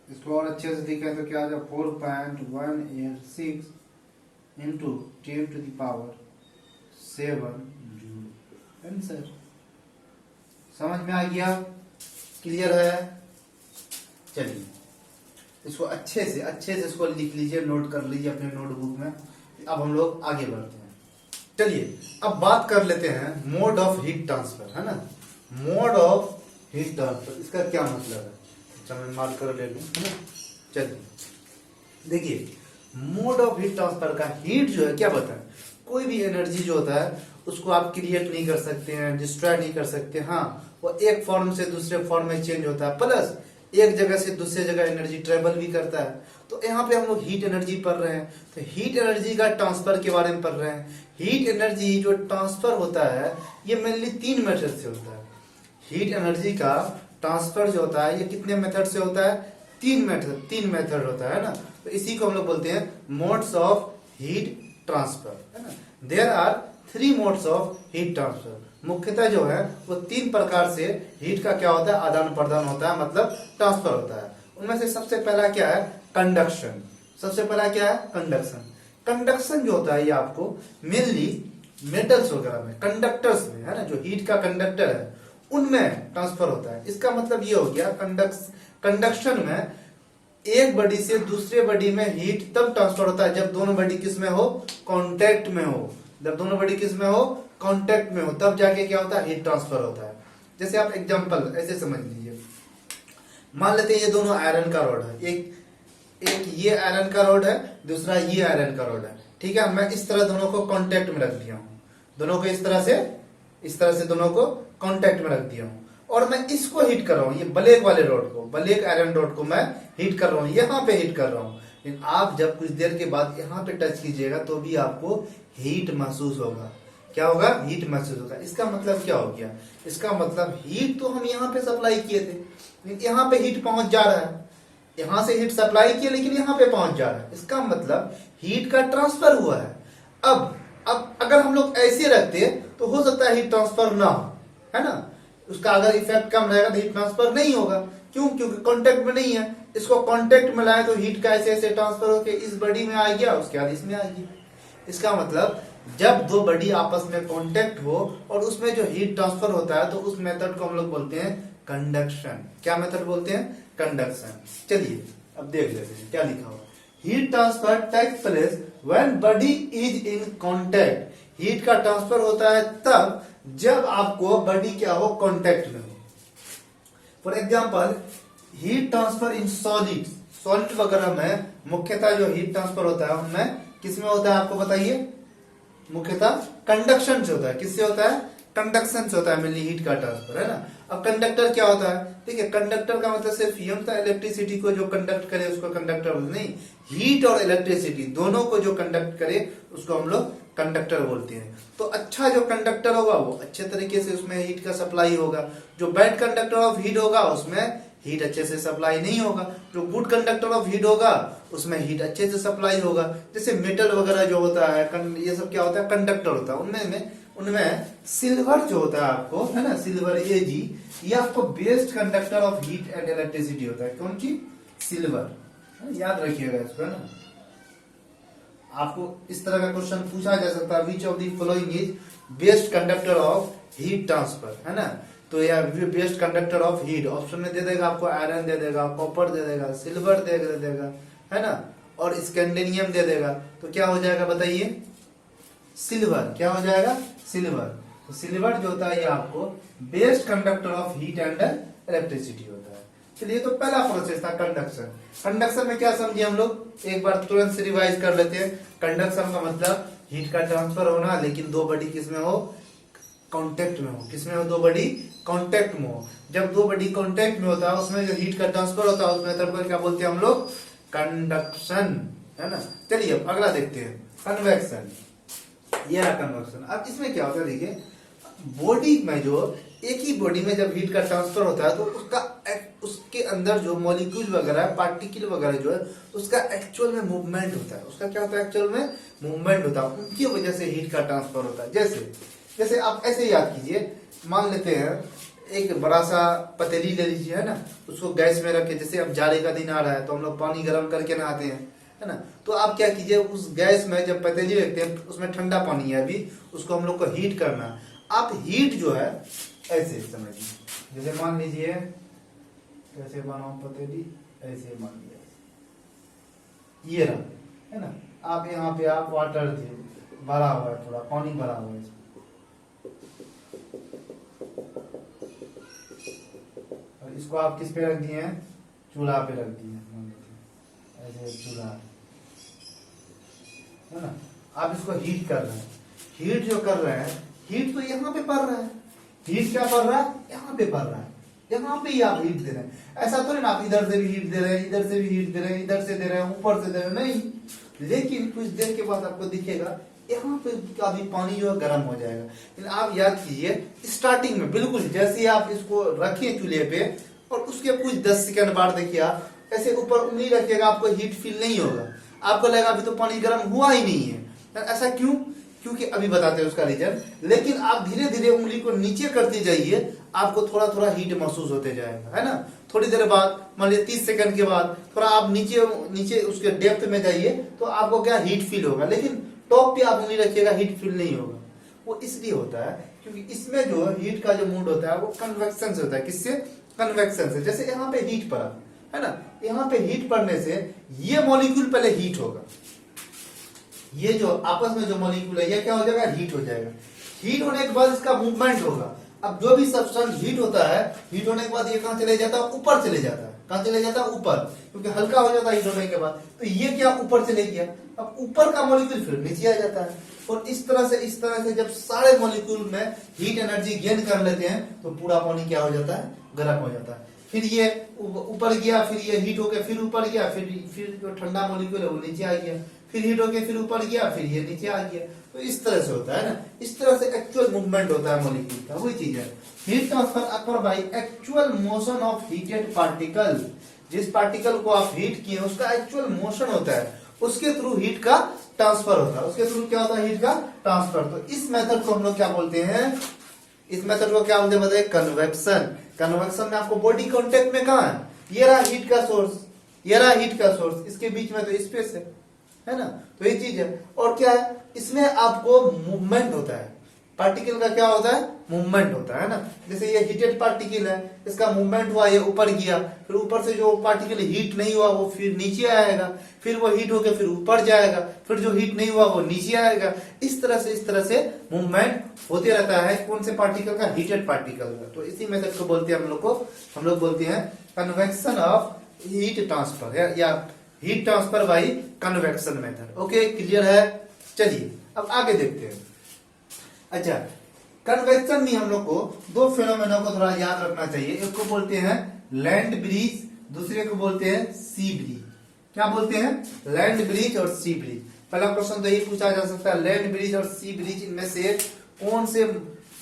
इसको और अच्छे से दिखाए तो क्या आ जाए, 4.186 into 10 to the power 7 joule. Answer समझ में आ गया, क्लियर है। चलिए इसको अच्छे से इसको लिख लीजिए, नोट कर लीजिए अपने नोटबुक में। अब हम लोग आगे बढ़ते हैं। चलिए अब बात कर लेते हैं मोड ऑफ हीट ट्रांसफर, है ना। मोड ऑफ हीट ट्रांसफर, इसका क्या मतलब है, अच्छा मैं मार्क कर ले लूं, है ना। चलिए देखिए, मोड ऑफ हीट ट्रांसफर का, हीट जो है क्या बताएं, कोई भी एनर्जी जो होता है उसको आप क्रिएट नहीं कर सकते हैं, डिस्ट्रॉय नहीं कर सकते। हाँ, वो एक फॉर्म से दूसरे फॉर्म में चेंज होता है, प्लस एक जगह से दूसरे जगह एनर्जी ट्रेवल भी करता है। तो यहाँ पे हम लोग हीट एनर्जी पढ़ रहे हैं, तो हीट एनर्जी का ट्रांसफर के बारे में पढ़ रहे हैं। हीट एनर्जी जो ट्रांसफर होता है ये मेनली 3 मेथड से होता है। हीट एनर्जी का ट्रांसफर जो होता है ये कितने मेथड से होता है, 3 मेथड होता है ना। तो इसी को हम लोग बोलते हैं मोड्स ऑफ हीट ट्रांसफर, है ना। There are 3 modes of heat transfer. मुख्यतः जो है वो 3 प्रकार से हीट का क्या होता है, आदान प्रदान होता है, मतलब ट्रांसफर होता है। उनमें से सबसे पहला क्या है, कंडक्शन। सबसे पहला क्या है, कंडक्शन। कंडक्शन जो होता है ये आपको मेनली मेटल्स वगैरह में, कंडक्टर्स में, है ना, जो हीट का कंडक्टर है उनमें ट्रांसफर होता है। इसका मतलब ये हो गया, कंडक्शन में एक बॉडी से दूसरे बॉडी में हीट तब ट्रांसफर होता है जब दोनों बॉडी किस में हो, कांटेक्ट में हो। जब दोनों बॉडी किस में हो, कांटेक्ट में हो, तब जाके क्या होता है, हीट ट्रांसफर होता है। जैसे आप एग्जांपल ऐसे समझ लीजिए, मान लेते हैं ये दोनों आयरन का रॉड है, एक ये आयरन का रॉड है, दूसरा ये आयरन का रॉड है। ठीक है, मैं इस तरह दोनों को कांटेक्ट में रख दिया हूं, दोनों को इस तरह से दोनों को कांटेक्ट में रख दिया हूं, और मैं इसको हीट कर रहा हूं, ये ब्लैक वाले रॉड को, ब्लैक आयरन रॉड को मैं हीट कर रहा हूं, यहाँ पे हीट कर रहा हूं। लेकिन आप जब कुछ देर के बाद यहाँ पे टच कीजिएगा तो भी आपको हीट महसूस होगा। क्या होगा, हीट महसूस होगा। इसका मतलब क्या हो गया, इसका मतलब हीट तो हम यहाँ पे सप्लाई किए थे, लेकिन यहाँ पे हीट पहुंच जा रहा है। यहाँ से हीट सप्लाई किए लेकिन यहाँ पे पहुंच जा रहा है, इसका मतलब हीट का ट्रांसफर हुआ है। अब अगर हम लोग ऐसे रखते तो हो सकता है हीट ट्रांसफर ना हो, है ना। उसका अगर इफेक्ट कम रहेगा तो हीट ट्रांसफर नहीं होगा। क्यों, क्योंकि कांटेक्ट में नहीं है। इसको कांटेक्ट में लाए तो हीट का ऐसे ऐसे ट्रांसफर होकर इस बॉडी में आ गया, उसके बाद इसमें आ गया। इसका मतलब जब दो बॉडी आपस में कांटेक्ट हो और उसमें जो हीट ट्रांसफर होता है तो उस मेथड को हम लोग बोलते हैं कंडक्शन। क्या मेथड बोलते हैं, कंडक्शन। चलिए अब देख लेते हैं क्या लिखा हुआ। Heat transfer takes place when body is in contact, heat का ट्रांसफर होता है तब जब आपको बॉडी क्या हो, कांटेक्ट में हो। For example heat transfer in solid, solid वगैरह में मुख्यतः जो हीट ट्रांसफर होता है उनमें किसमें होता है आपको बताइए, मुख्यतः कंडक्शन से होता है। किससे होता है, कंडक्शन से होता है मेनली हीट का ट्रांसफर, है ना। अब कंडक्टर क्या होता है, देखिए कंडक्टर का मतलब सिर्फ ये होता है इलेक्ट्रिसिटी को जो कंडक्ट करे उसको कंडक्टर बोलते नहीं, हीट और इलेक्ट्रिसिटी दोनों को जो कंडक्ट करे उसको हम लोग कंडक्टर बोलते हैं। तो अच्छा जो कंडक्टर होगा वो अच्छे तरीके से उसमें हीट का सप्लाई होगा, जो बैड कंडक्टर ऑफ हीट होगा उसमें हीट अच्छे से सप्लाई नहीं होगा, जो गुड कंडक्टर ऑफ हीट होगा उसमें हीट अच्छे से सप्लाई होगा। जैसे मेटल वगैरह जो होता है, ये सब क्या होता है, कंडक्टर होता है। उनमें सिल्वर जो होता है आपको, है ना, सिल्वर Ag, ये आपको best conductor of heat and electricity होता है। कौन सी, सिल्वर, याद रखिएगा इसको, है ना। आपको इस तरह का क्वेश्चन पूछा जा सकता है, which of the following is best conductor of heat transfer, है ना। तो या best conductor of heat option में दे देगा आपको, आयरन दे देगा, कॉपर दे देगा, सिल्वर दे देगा, है ना, और स्कैंडिनियम दे देगा। तो क्या हो जाएगा बताइए, सिल्वर। क्या हो जाएगा, सिल्वर। तो सिल्वर जो होता है ये आपको best conductor of heat and electricity होता है। चलिए, तो पहला प्रोसेस था कंडक्शन। कंडक्शन में क्या समझे हम लोग, एक बार तुरंत से रिवाइज कर लेते हैं। कंडक्शन का मतलब हीट का ट्रांसफर होना, लेकिन दो बॉडी किसमें हो, कांटेक्ट में हो। किसमें हो, दो बॉडी कांटेक्ट में हो। जब दो बॉडी कांटेक्ट में होता है उसमें जो हीट का ट्रांसफर होता है उस मेथड को क्या बोलते हैं हम लोग, कंडक्शन, है ना। चलिए अब अगला देखते हैं, कन्वेक्शन। ये रहा कन्वेक्शन। अब इसमें क्या होता है, देखिए बॉडी में जो एक ही बॉडी में जब हीट का ट्रांसफर होता है तो उसके अंदर जो मॉलिक्यूल वगैरह, पार्टिकल वगैरह जो है उसका एक्चुअल में मूवमेंट होता है। उसका क्या होता है, एक्चुअल में मूवमेंट होता है, उनकी वजह से हीट का ट्रांसफर होता है। जैसे आप ऐसे याद कीजिए, मान लेते हैं एक बड़ा सा पतीली ले लीजिए, है ना, उसको गैस में रखे। जैसे अब जाड़े का दिन आ रहा है तो हम लोग पानी गर्म करके नहाते हैं, है ना। तो आप क्या कीजिए, उस गैस में जब पतीली रखते हैं उसमें ठंडा पानी है अभी, उसको हम लोग को हीट करना है। आप हीट जो है ऐसे समझिए, जैसे मान लीजिए कैसे बनाओ पतीली, ऐसे मान लिया, ये रहा, है ना। आप यहाँ पे आप वाटर भरा हुआ है, थोड़ा पानी भरा हुआ है, और इसको आप किस पे रख दिए हैं, चूल्हा पे रख दिए हैं, ऐसे चूल्हा, है ना। आप इसको हीट कर रहे हैं। हीट जो कर रहे हैं, हीट तो यहाँ पे पड़ रहा है। हीट क्या पड़ रहा है, यहाँ पे पड़ रहा है, यहाँ पे ही आप हीट दे रहे हैं। ऐसा तो नहीं आप इधर से भी हीट दे रहे हैं, इधर से भी हीट दे रहे हैं, इधर से दे रहे हैं, ऊपर से दे रहे हैं, नहीं। लेकिन कुछ देर के बाद आपको दिखेगा यहाँ पे अभी पानी जो है गर्म हो जाएगा। लेकिन आप याद कीजिए, स्टार्टिंग में बिल्कुल जैसे आप इसको रखिए चूल्हे पे और उसके कुछ 10 सेकंड बाद देखिए आप ऐसे ऊपर उंगली रखिएगा, आपको हीट फील नहीं होगा। आपको लगेगा अभी तो पानी गर्म हुआ ही नहीं है। ऐसा क्यों, क्योंकि अभी बताते हैं उसका रीजन। लेकिन आप धीरे धीरे उंगली को नीचे करते जाइए, आपको थोड़ा थोड़ा हीट महसूस होते जाएगा, है ना। थोड़ी देर बाद, मान लीजिए 30 सेकंड के बाद थोड़ा आप नीचे उसके डेप्थ में जाइए तो आपको क्या हीट फील होगा। लेकिन टॉप पे आप उंगली रखिएगा, हीट फील नहीं होगा। वो इसलिए होता है क्योंकि इसमें जो हीट का जो मूड होता है वो कन्वेक्शन से होता है। किससे, कन्वेक्शन से। जैसे यहाँ पे हीट पड़ा है ना, यहाँ पे हीट पड़ने से ये मॉलिक्यूल पहले हीट होगा, ये जो आपस में जो मॉलिक्यूल है ये क्या हो जाएगा, हीट हो जाएगा। हीट होने के बाद इसका मूवमेंट होगा। अब जो भी सब्सटेंस हीट होता है, हीट होने के बाद ये कहां चले जाता है, ऊपर चले जाता है। कहां चले जाता है, ऊपर, क्योंकि हल्का हो जाता है हीट होने के बाद। तो ये क्या ऊपर चले गया, अब ऊपर का मॉलिक्यूल फिर नीचे आ जाता है। और इस तरह से जब सारे मॉलिक्यूल में हीट एनर्जी गेन कर लेते हैं तो पूरा पानी क्या हो जाता है, गर्म हो जाता है। फिर ये ऊपर गया, फिर ये हीट होकर फिर ऊपर गया, फिर जो ठंडा मॉलिक्यूल है वो नीचे आ गया, फिर हीट होके फिर ऊपर गया, फिर ये नीचे आ गया। तो इस तरह से होता है ना, इस तरह से एक्चुअल मूवमेंट होता है मॉलिक्यूल का। वही चीज है, heat transfer occur by actual motion of heated particle. जिस पार्टिकल को आप हीट किए उसका एक्चुअल मोशन होता है, उसके थ्रू हीट का ट्रांसफर होता है। उसके थ्रू क्या होता है, हीट का ट्रांसफर। तो इस मेथड को हम लोग क्या बोलते हैं, इस मेथड को क्या बोलते हैं बताइए, कन्वेक्शन। कन्वेक्शन में आपको बॉडी कांटेक्ट में कहां है, ये रहा हीट का सोर्स, ये रहा हीट का सोर्स, इसके बीच में तो स्पेस है ना। तो ये चीज है। और क्या है, इसमें आपको मूवमेंट होता है, पार्टिकल का क्या होता है, मूवमेंट होता है ना। जैसे ये हीटेड पार्टिकल है, इसका मूवमेंट हुआ, ये ऊपर गया, फिर ऊपर से जो पार्टिकल हीट नहीं हुआ वो फिर नीचे आएगा, फिर वो हीट होकर फिर ऊपर जाएगा, फिर जो हीट नहीं हुआ वो नीचे आएगा। इस तरह से मूवमेंट होते रहता है कौन से पार्टिकल का, हीटेड पार्टिकल का। तो इसी मेथड को बोलते हैं हम लोग बोलते हैं कन्वेक्शन ऑफ हीट ट्रांसफर या heat transfer by convection method. Okay, clear है। चलिए अब आगे देखते हैं। अच्छा, कन्वेक्शन में हम लोग को दो फिनोमेना को थोड़ा याद रखना चाहिए। एक को बोलते हैं लैंड ब्रिज, दूसरे को बोलते हैं सी ब्रिज। क्या बोलते हैं? लैंड ब्रिज और सी ब्रिज। पहला क्वेश्चन तो यही पूछा जा सकता है, लैंड ब्रिज और सी ब्रिज इनमें से कौन से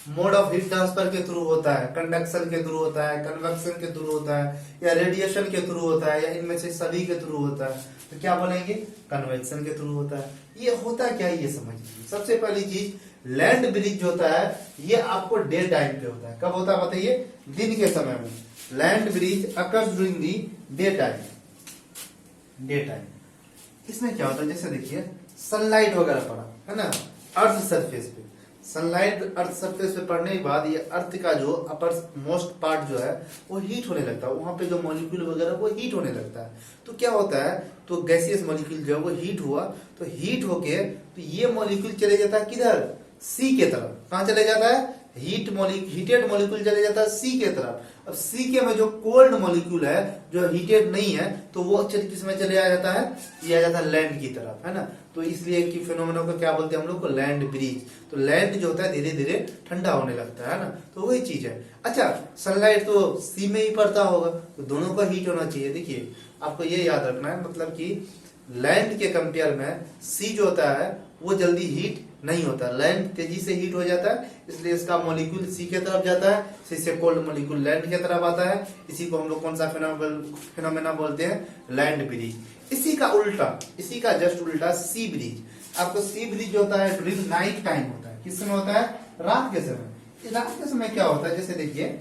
मोड ऑफ हीट ट्रांसफर के थ्रू होता है? कंडक्शन के थ्रू होता है, कन्वेक्शन के थ्रू होता है, या रेडिएशन के थ्रू होता है, या इनमें से सभी के थ्रू होता है? तो क्या बोलेंगे? कन्वेक्शन के थ्रू होता है। ये होता क्या है ये समझ लीजिए। सबसे पहली चीज, लैंड ब्रिज जो होता है ये आपको डे टाइम पे होता है। कब होता है बताइए? दिन के समय में। Land bridge occurs during the day time. Day time इसमें क्या होता है, जैसे देखिए सनलाइट वगैरह पड़ा है ना अर्थ सरफेस पे, सनलाइट अर्थ सरफेस पे पड़ने के बाद ये अर्थ का जो अपर मोस्ट पार्ट जो है वो हीट होने लगता है, वहां पे जो मॉलिक्यूल वगैरह वो हीट होने लगता है। तो क्या होता है, तो गैसियस मॉलिक्यूल जो है वो हीट हुआ, तो हीट होके तो ये मॉलिक्यूल चले जाता है किधर? सी के तरफ। कहां चले जाता है? हीटेड मॉलिक्यूल चले जाता है सी के तरफ। अब सी के में जो कोल्ड मॉलिक्यूल है जो हीटेड नहीं है तो वो किस में चले आ जाता है? ये आ जाता है लैंड की तरफ, है ना। तो इसलिए कि फिनोमेना को क्या बोलते हैं हम लोग को? Land bridge. तो लैंड जो होता है धीरे धीरे ठंडा होने लगता है ना, तो वही चीज है। अच्छा, सनलाइट तो सी में ही पड़ता होगा तो दोनों का हीट होना चाहिए। देखिए आपको ये याद रखना है, मतलब कि लैंड के कंपेयर में सी जो होता है वो जल्दी हीट नहीं होता, लैंड तेजी से हीट हो जाता है, इसलिए इसका मॉलिक्यूल सी के तरफ जाता है, इससे कोल्ड मॉलिक्यूल लैंड के तरफ आता है। इसी को हम लोग कौन सा फिनोमेना बोलते हैं? Land bridge. इसी का उल्टा, इसी का जस्ट उल्टा सी ब्रिज। आपको सी ब्रिज जो होता है ड्यूरिंग नाइट टाइम होता है। किस समय होता है? रात के समय। रात के समय क्या होता है, जैसे देखिए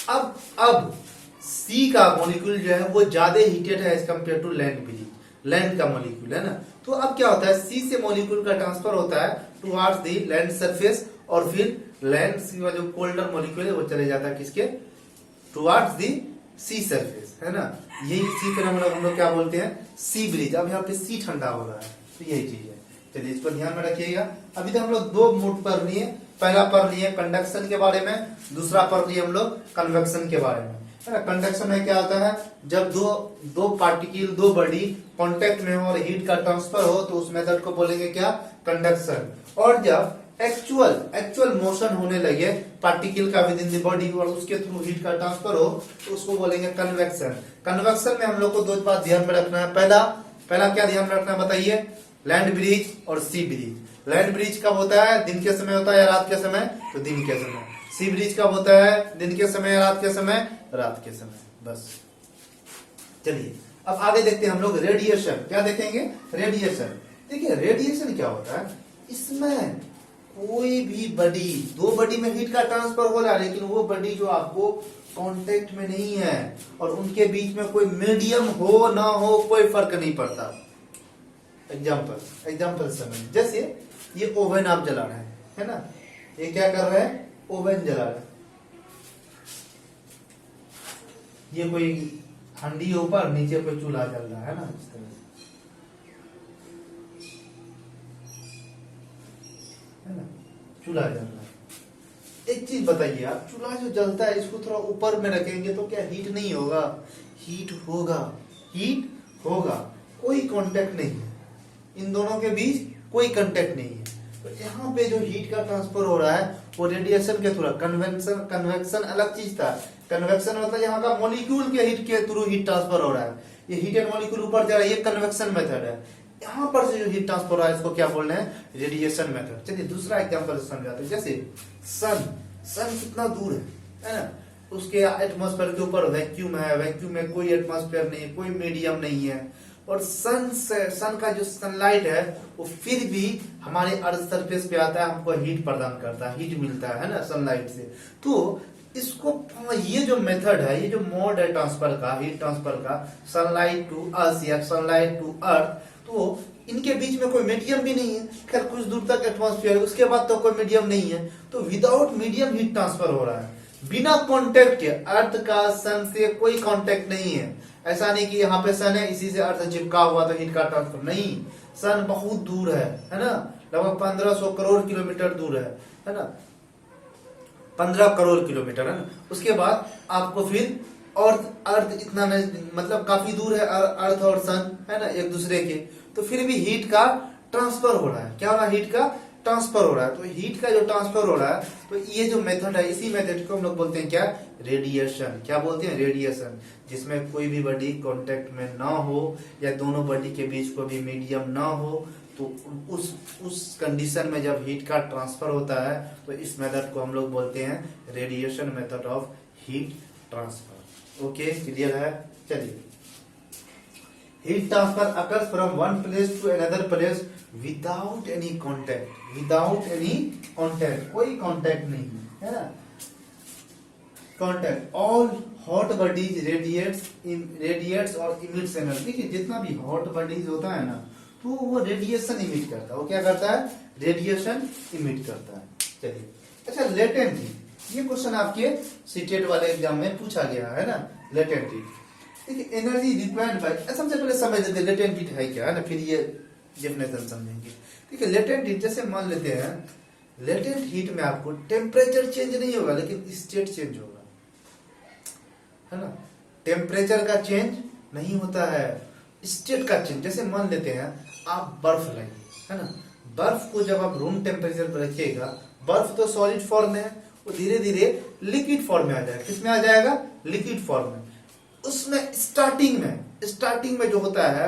अब सी का मॉलिक्यूल जो है वो ज्यादा हीटेड है as compare to land breeze. Land का मॉलिक्यूल है ना, तो अब क्या होता है, सी से मॉलिक्यूल का ट्रांसफर होता है टुवर्ड्स द लैंड सरफेस, और फिर लैंड का जो कोल्डर मॉलिक्यूल है वो चले जाता है किसके? टुवर्ड्स द सी सरफेस, है ना। यही सी फिनोमेना हम लोग क्या बोलते हैं? सी ब्रिज। अब यहाँ पे सी ठंडा हो रहा है, तो यही चीज है। चलिए इसको ध्यान में रखिएगा। अभी तक हम लोग दो मोड पढ़ लिए। पहला पढ़ लिए कंडक्शन के बारे में, दूसरा पढ़ लिए हम लोग कन्वेक्शन के बारे में, है ना। कंडक्शन में क्या होता है, जब दो पार्टिकल, दो बॉडी कांटेक्ट में हो और हीट का ट्रांसफर हो तो उस मेथड को बोलेंगे क्या? कंडक्शन। और जब एक्चुअल मोशन होने लगे पार्टिकल का विद इन द बॉडी और उसके थ्रू हीट का ट्रांसफर हो तो उसको बोलेंगे कन्वेक्शन। कन्वेक्शन में हम लोग को दो बात ध्यान में रखना है। पहला क्या ध्यान में रखना है बताइए? लैंड ब्रिज और सी ब्रिज। लैंड ब्रिज कब होता है? दिन के समय होता है या रात के समय? तो दिन के समय। सी ब्रिज कब होता है? दिन के समय या रात के समय? रात के समय। बस चलिए अब आगे देखते हैं हम लोग रेडिएशन। क्या देखेंगे? रेडिएशन। देखिए रेडिएशन क्या होता है, इसमें कोई भी बॉडी, दो बॉडी में हीट का ट्रांसफर हो रहा है, लेकिन वो बॉडी जो आपको कांटेक्ट में नहीं है और उनके बीच में कोई मीडियम हो ना हो कोई फर्क नहीं पड़ता। एग्जाम्पल समय, जैसे ये ओवन आप जला रहे हैं, है ना। ये क्या कर रहे हैं? ओवन जला रहे हैं। ये कोई हंडी ऊपर, नीचे कोई चूल्हा जल रहा है ना, इस तरह से, है ना, चूल्हा जल रहा है। एक चीज बताइए आप, चूल्हा जो जलता है इसको थोड़ा ऊपर में रखेंगे तो क्या हीट नहीं होगा? हीट होगा। कोई कांटेक्ट नहीं है, इन दोनों के बीच कोई कांटेक्ट नहीं है। तो यहाँ पे जो हीट का ट्रांसफर हो रहा है वो रेडिएशन के थ्रू। कन्वेक्शन अलग चीज था। कन्वेक्शन मतलब यहाँ का मॉलिक्यूल के हीट के थ्रू हीट ट्रांसफर हो रहा है, ये हीटेड मॉलिक्यूल ऊपर जा रहा है, ये कन्वेक्शन मेथड है। यहाँ पर से जो हीट ट्रांसफर हो रहा है इसको क्या बोल रहे हैं? Radiation method. चलिए दूसरा एग्जांपल समझाते हैं। जैसे सन कितना दूर है ना, उसके एटमॉस्फेयर के ऊपर वैक्यूम है, वैक्यूम में कोई एटमॉस्फेयर नहीं है, कोई मीडियम नहीं है, और सन का जो सनलाइट है वो फिर भी हमारे अर्थ सरफेस पे आता है, हमको हीट प्रदान करता है, हीट मिलता है ना सनलाइट से। तो इसको, ये जो मेथड है, ये जो मोड है ट्रांसफर का, हीट ट्रांसफर का, सनलाइट टू अस या सनलाइट टू अर्थ, तो इनके बीच में कोई मीडियम भी नहीं है, खैर कुछ दूर तक एटमॉस्फेयर है, उसके बाद तो कोई मीडियम नहीं है, तो विदाउट मीडियम हीट ट्रांसफर हो रहा है, बिना कांटेक्ट के। अर्थ का सन से कोई कांटेक्ट नहीं है, ऐसा नहीं कि यहाँ पे सन है इसी से अर्थ चिपका हुआ तो हीट का ट्रांसफर नहीं। सन बहुत दूर है ना, लगभग 1500 करोड़ किलोमीटर दूर है ना, 15 करोड़ किलोमीटर है ना। उसके बाद आपको फिर अर्थ इतना मतलब काफी दूर है अर्थ और सन है ना एक दूसरे के, तो फिर भी हीट का ट्रांसफर हो रहा है। क्या हो रहा है? हीट का ट्रांसफर हो रहा है। तो हीट का जो ट्रांसफर हो रहा है, तो ये जो मेथड है, इसी मेथड को हम लोग बोलते हैं क्या? रेडिएशन। क्या बोलते हैं? रेडिएशन। जिसमें कोई भी बॉडी कांटेक्ट में ना हो या दोनों बॉडी के बीच कोई भी मीडियम ना हो, तो उस कंडीशन में जब हीट का ट्रांसफर होता है, तो इस मेथड को हम लोग बोलते हैं radiation method of heat transfer. Okay, clear है? चलिए, heat transfer occurs from one place to another place without any contact. Without any contact, कोई कांटेक्ट नहीं है ना, contact. All hot bodies radiates और इमिट्स एनर्जी। जितना भी हॉट बॉडीज होता है ना, तो वो रेडिएशन इमिट करता है। वो क्या करता है? रेडिएशन इमिट करता है। चलिए, अच्छा, लेटेंट हीट, ये क्वेश्चन आपके सीटेट वाले एग्जाम में पूछा गया है ना, लेटेंट हीट। देखिए, एनर्जी रिक्वायर्ड बाय, सबसे पहले समझ लेते हैं लेटेंट हीट है क्या, है ना, फिर ये डेफिनेशन समझेंगे। ठीक है, लेटेंट हीट जैसे मान लेते हैं, लेटेंट हीट में आपको टेम्परेचर चेंज नहीं होगा, लेकिन स्टेट चेंज होगा, है ना। टेम्परेचर का चेंज नहीं होता है, स्टेट का चेंज। जैसे मान लेते हैं आप बर्फ लाइए, है ना, बर्फ को जब आप रूम टेम्परेचर पर रखिएगा, बर्फ तो सॉलिड फॉर्म में है, वो धीरे धीरे लिक्विड फॉर्म में आ जाएगा। किसमें आ जाएगा? लिक्विड फॉर्म में। उसमें स्टार्टिंग में जो होता है,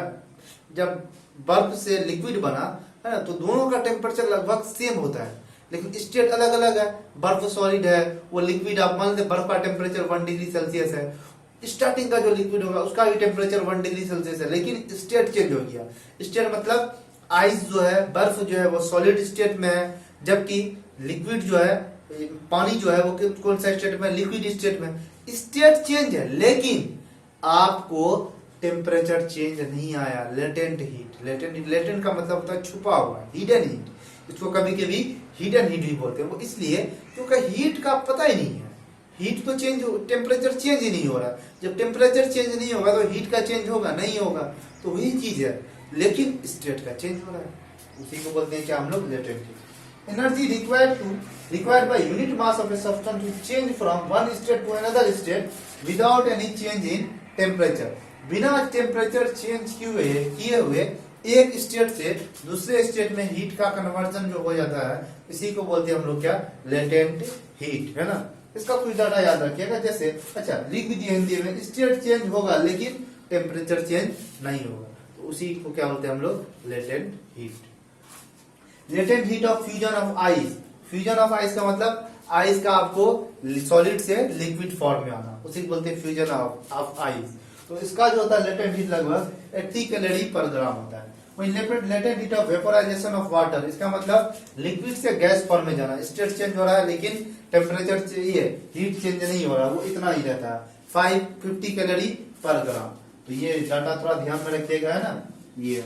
जब बर्फ से लिक्विड बना, है ना, तो दोनों का टेम्परेचर लगभग सेम होता है, लेकिन स्टेट अलग अलग है। बर्फ सॉलिड है, वो लिक्विड, आप मान लेते बर्फ का टेम्परेचर 1 डिग्री सेल्सियस है, स्टार्टिंग का जो लिक्विड होगा उसका भी टेम्परेचर 1 डिग्री सेल्सियस है, लेकिन स्टेट चेंज हो गया। स्टेट मतलब आइस जो है, बर्फ जो है, वो सॉलिड स्टेट में है, जबकि लिक्विड जो है, पानी जो है, वो कौन सा स्टेट में? लिक्विड स्टेट में। स्टेट चेंज है, लेकिन आपको टेम्परेचर चेंज नहीं आया। लेटेंट हीट, लेटेंट का मतलब होता है छुपा हुआ, हिडन हीट। इसको कभी कभी हिडन हीट भी बोलते हैं। वो इसलिए क्योंकि हीट का पता ही नहीं है, हीट तो चेंज, टेम्परेचर चेंज ही नहीं हो रहा। जब टेम्परेचर चेंज नहीं होगा तो हीट का चेंज होगा नहीं होगा, तो वही चीज है, लेकिन स्टेट का चेंज हो रहा है। उसी को बोलते हैं क्या हम लोग? Latent heat. Energy required by unit mass of a substance to change from one state to another state without any change in temperature. बिना टेम्परेचर चेंज किए हुए एक स्टेट से दूसरे स्टेट में हीट का कन्वर्जन जो हो जाता है, इसी को बोलते हैं हम लोग क्या? लेटेंट हीट, है ना। इसका कुछ डाटा याद रखिएगा। जैसे, अच्छा, लिख दीजिए हिंदी में, स्टेट चेंज होगा लेकिन टेम्परेचर चेंज नहीं होगा, तो उसी को क्या बोलते हैं हम लोग? Latent heat. Latent heat of fusion of ice. Fusion of ice का मतलब आइस का आपको सॉलिड से लिक्विड फॉर्म में आना, उसी को बोलते हैं फ्यूजन ऑफ आइस। तो इसका जो होता है लेटेंट हीट लगभग 80 कैलोरी पर ग्राम होता है। वही latent heat of vaporisation of water, इसका मतलब लिक्विड से गैस फॉर्म में जाना। स्टेट चेंज हो रहा है लेकिन टेम्परेचर चाहिए, हीट चेंज नहीं हो रहा, वो इतना ही रहता है, 550 कैलोरी पर ग्राम। तो ये डाटा थोड़ा ध्यान में रखिएगा, है ना। ये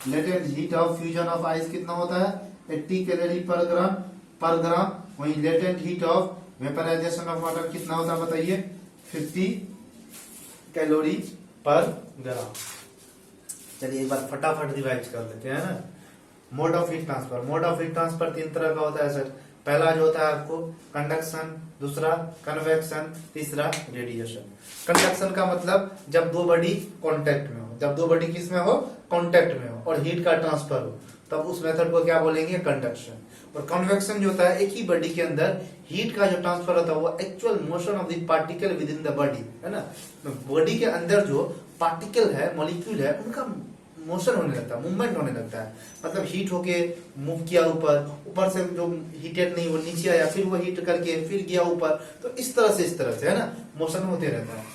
latent heat of fusion of ice कितना होता है? 80 कैलोरी पर ग्राम। वही latent heat of vaporisation of water कितना होता है बताइए? 50 कैलोरी पर ग्राम। चलिए एक बार फटाफट रिवाइज कर लेते हैं ना। Mode of heat transfer. Mode of heat transfer 3 तरह का होता है सर। पहला जो होता है आपको कंडक्शन, दूसरा कन्वेक्शन, तीसरा रेडिएशन। कंडक्शन का मतलब जब दो बॉडी कांटेक्ट में हो, जब दो बॉडी किस में हो? कांटेक्ट में हो, और हीट का ट्रांसफर हो, तब उस मेथड को क्या बोलेंगे? कंडक्शन। और कन्वेक्शन जो होता है, एक ही बॉडी के अंदर हीट का जो ट्रांसफर होता है वो actual motion of the particle with in the body, है ना। बॉडी के अंदर जो पार्टिकल है, मॉलिक्यूल है, उनका मोशन होने लगता है, मूवमेंट होने लगता है। मतलब हीट होके मूव किया ऊपर से जो हीटेड नहीं वो नीचे आया, फिर वो हीट करके फिर गया ऊपर, तो इस तरह से है ना, मोशन होते रहता है।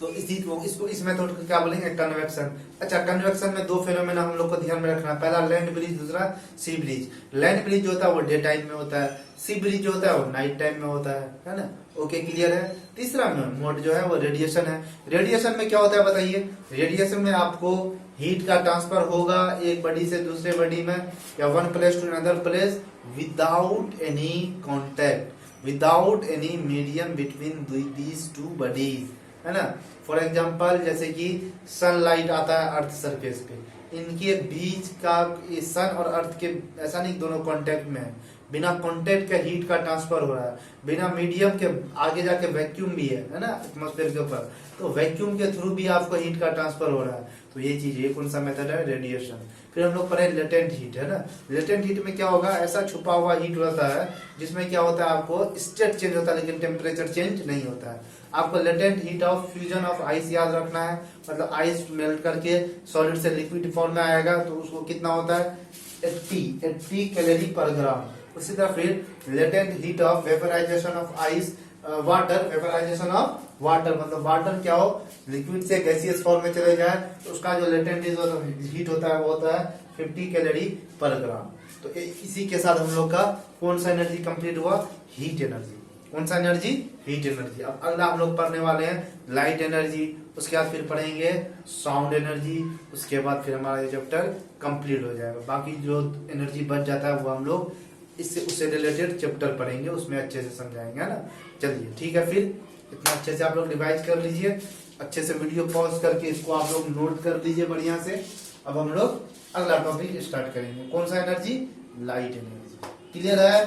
तो इस मेथड को क्या बोलेंगे, कन्वेक्शन। अच्छा, कन्वेक्शन में दो फेनोमेना हम लोग को ध्यान में रखना है, पहला लैंड ब्रिज, दूसरा सी ब्रिज। लैंड ब्रिज जो होता है वो डे टाइम में होता है, सी ब्रिज जो होता है वो नाइट टाइम में होता है ना। ओके, क्लियर है। तीसरा मोड जो है वो रेडिएशन है। रेडिएशन में क्या होता है बताइए, रेडिएशन में आपको हीट का ट्रांसफर होगा एक बॉडी से दूसरे बॉडी में, या one place to another place, without any contact, without any medium between these two bodies, है ना। फॉर एग्जाम्पल जैसे कि सनलाइट आता है अर्थ सरफेस पे, इनके बीच का सन और अर्थ के ऐसा नहीं दोनों कांटेक्ट में है, बिना कांटेक्ट के हीट का ट्रांसफर हो रहा है, बिना मीडियम के आगे जाके वैक्यूम भी है ना एटमॉस्फेयर के ऊपर, तो वैक्यूम के थ्रू भी आपको हीट का ट्रांसफर हो रहा है। तो ये चीज, ये कौन सा मेथड है, रेडिएशन। फिर हम लोग पढ़े लेटेंट हीट, है ना। लेटेंट हीट में क्या होगा, ऐसा छुपा हुआ हीट होता है जिसमें क्या होता है, आपको स्टेट चेंज होता है लेकिन टेम्परेचर चेंज नहीं होता है। आपको latent heat of fusion of ice याद रखना है, मतलब आइस मेल्ट करके सॉलिड से लिक्विड फॉर्म में आएगा तो उसको कितना होता है, 80 कैलोरी पर ग्राम। उसी तरह फिर latent heat of vaporization of ice, water, vaporization of water, मतलब वाटर क्या हो, लिक्विड से गैसियस फॉर्म में चले जाए तो उसका जो लेटेंट हीट होता है वो होता है 50 कैलोरी पर ग्राम। तो इसी के साथ हम लोग का कौन सा एनर्जी कंप्लीट हुआ, हीट एनर्जी। कौन सा एनर्जी, हीट एनर्जी। अब अगला हम लोग पढ़ने वाले हैं लाइट एनर्जी, उसके बाद फिर पढ़ेंगे साउंड एनर्जी, उसके बाद फिर हमारा ये चैप्टर कंप्लीट हो जाएगा। बाकी जो एनर्जी बच जाता है वो हम लोग इससे उससे रिलेटेड चैप्टर पढ़ेंगे, उसमें अच्छे से समझाएंगे, है ना। चलिए ठीक है, फिर इतना अच्छे से आप लोग रिवाइज कर लीजिए, अच्छे से वीडियो पॉज करके इसको आप लोग नोट कर लीजिए बढ़िया से। अब हम लोग अगला टॉपिक स्टार्ट करेंगे, कौन सा एनर्जी, लाइट एनर्जी। क्लियर है।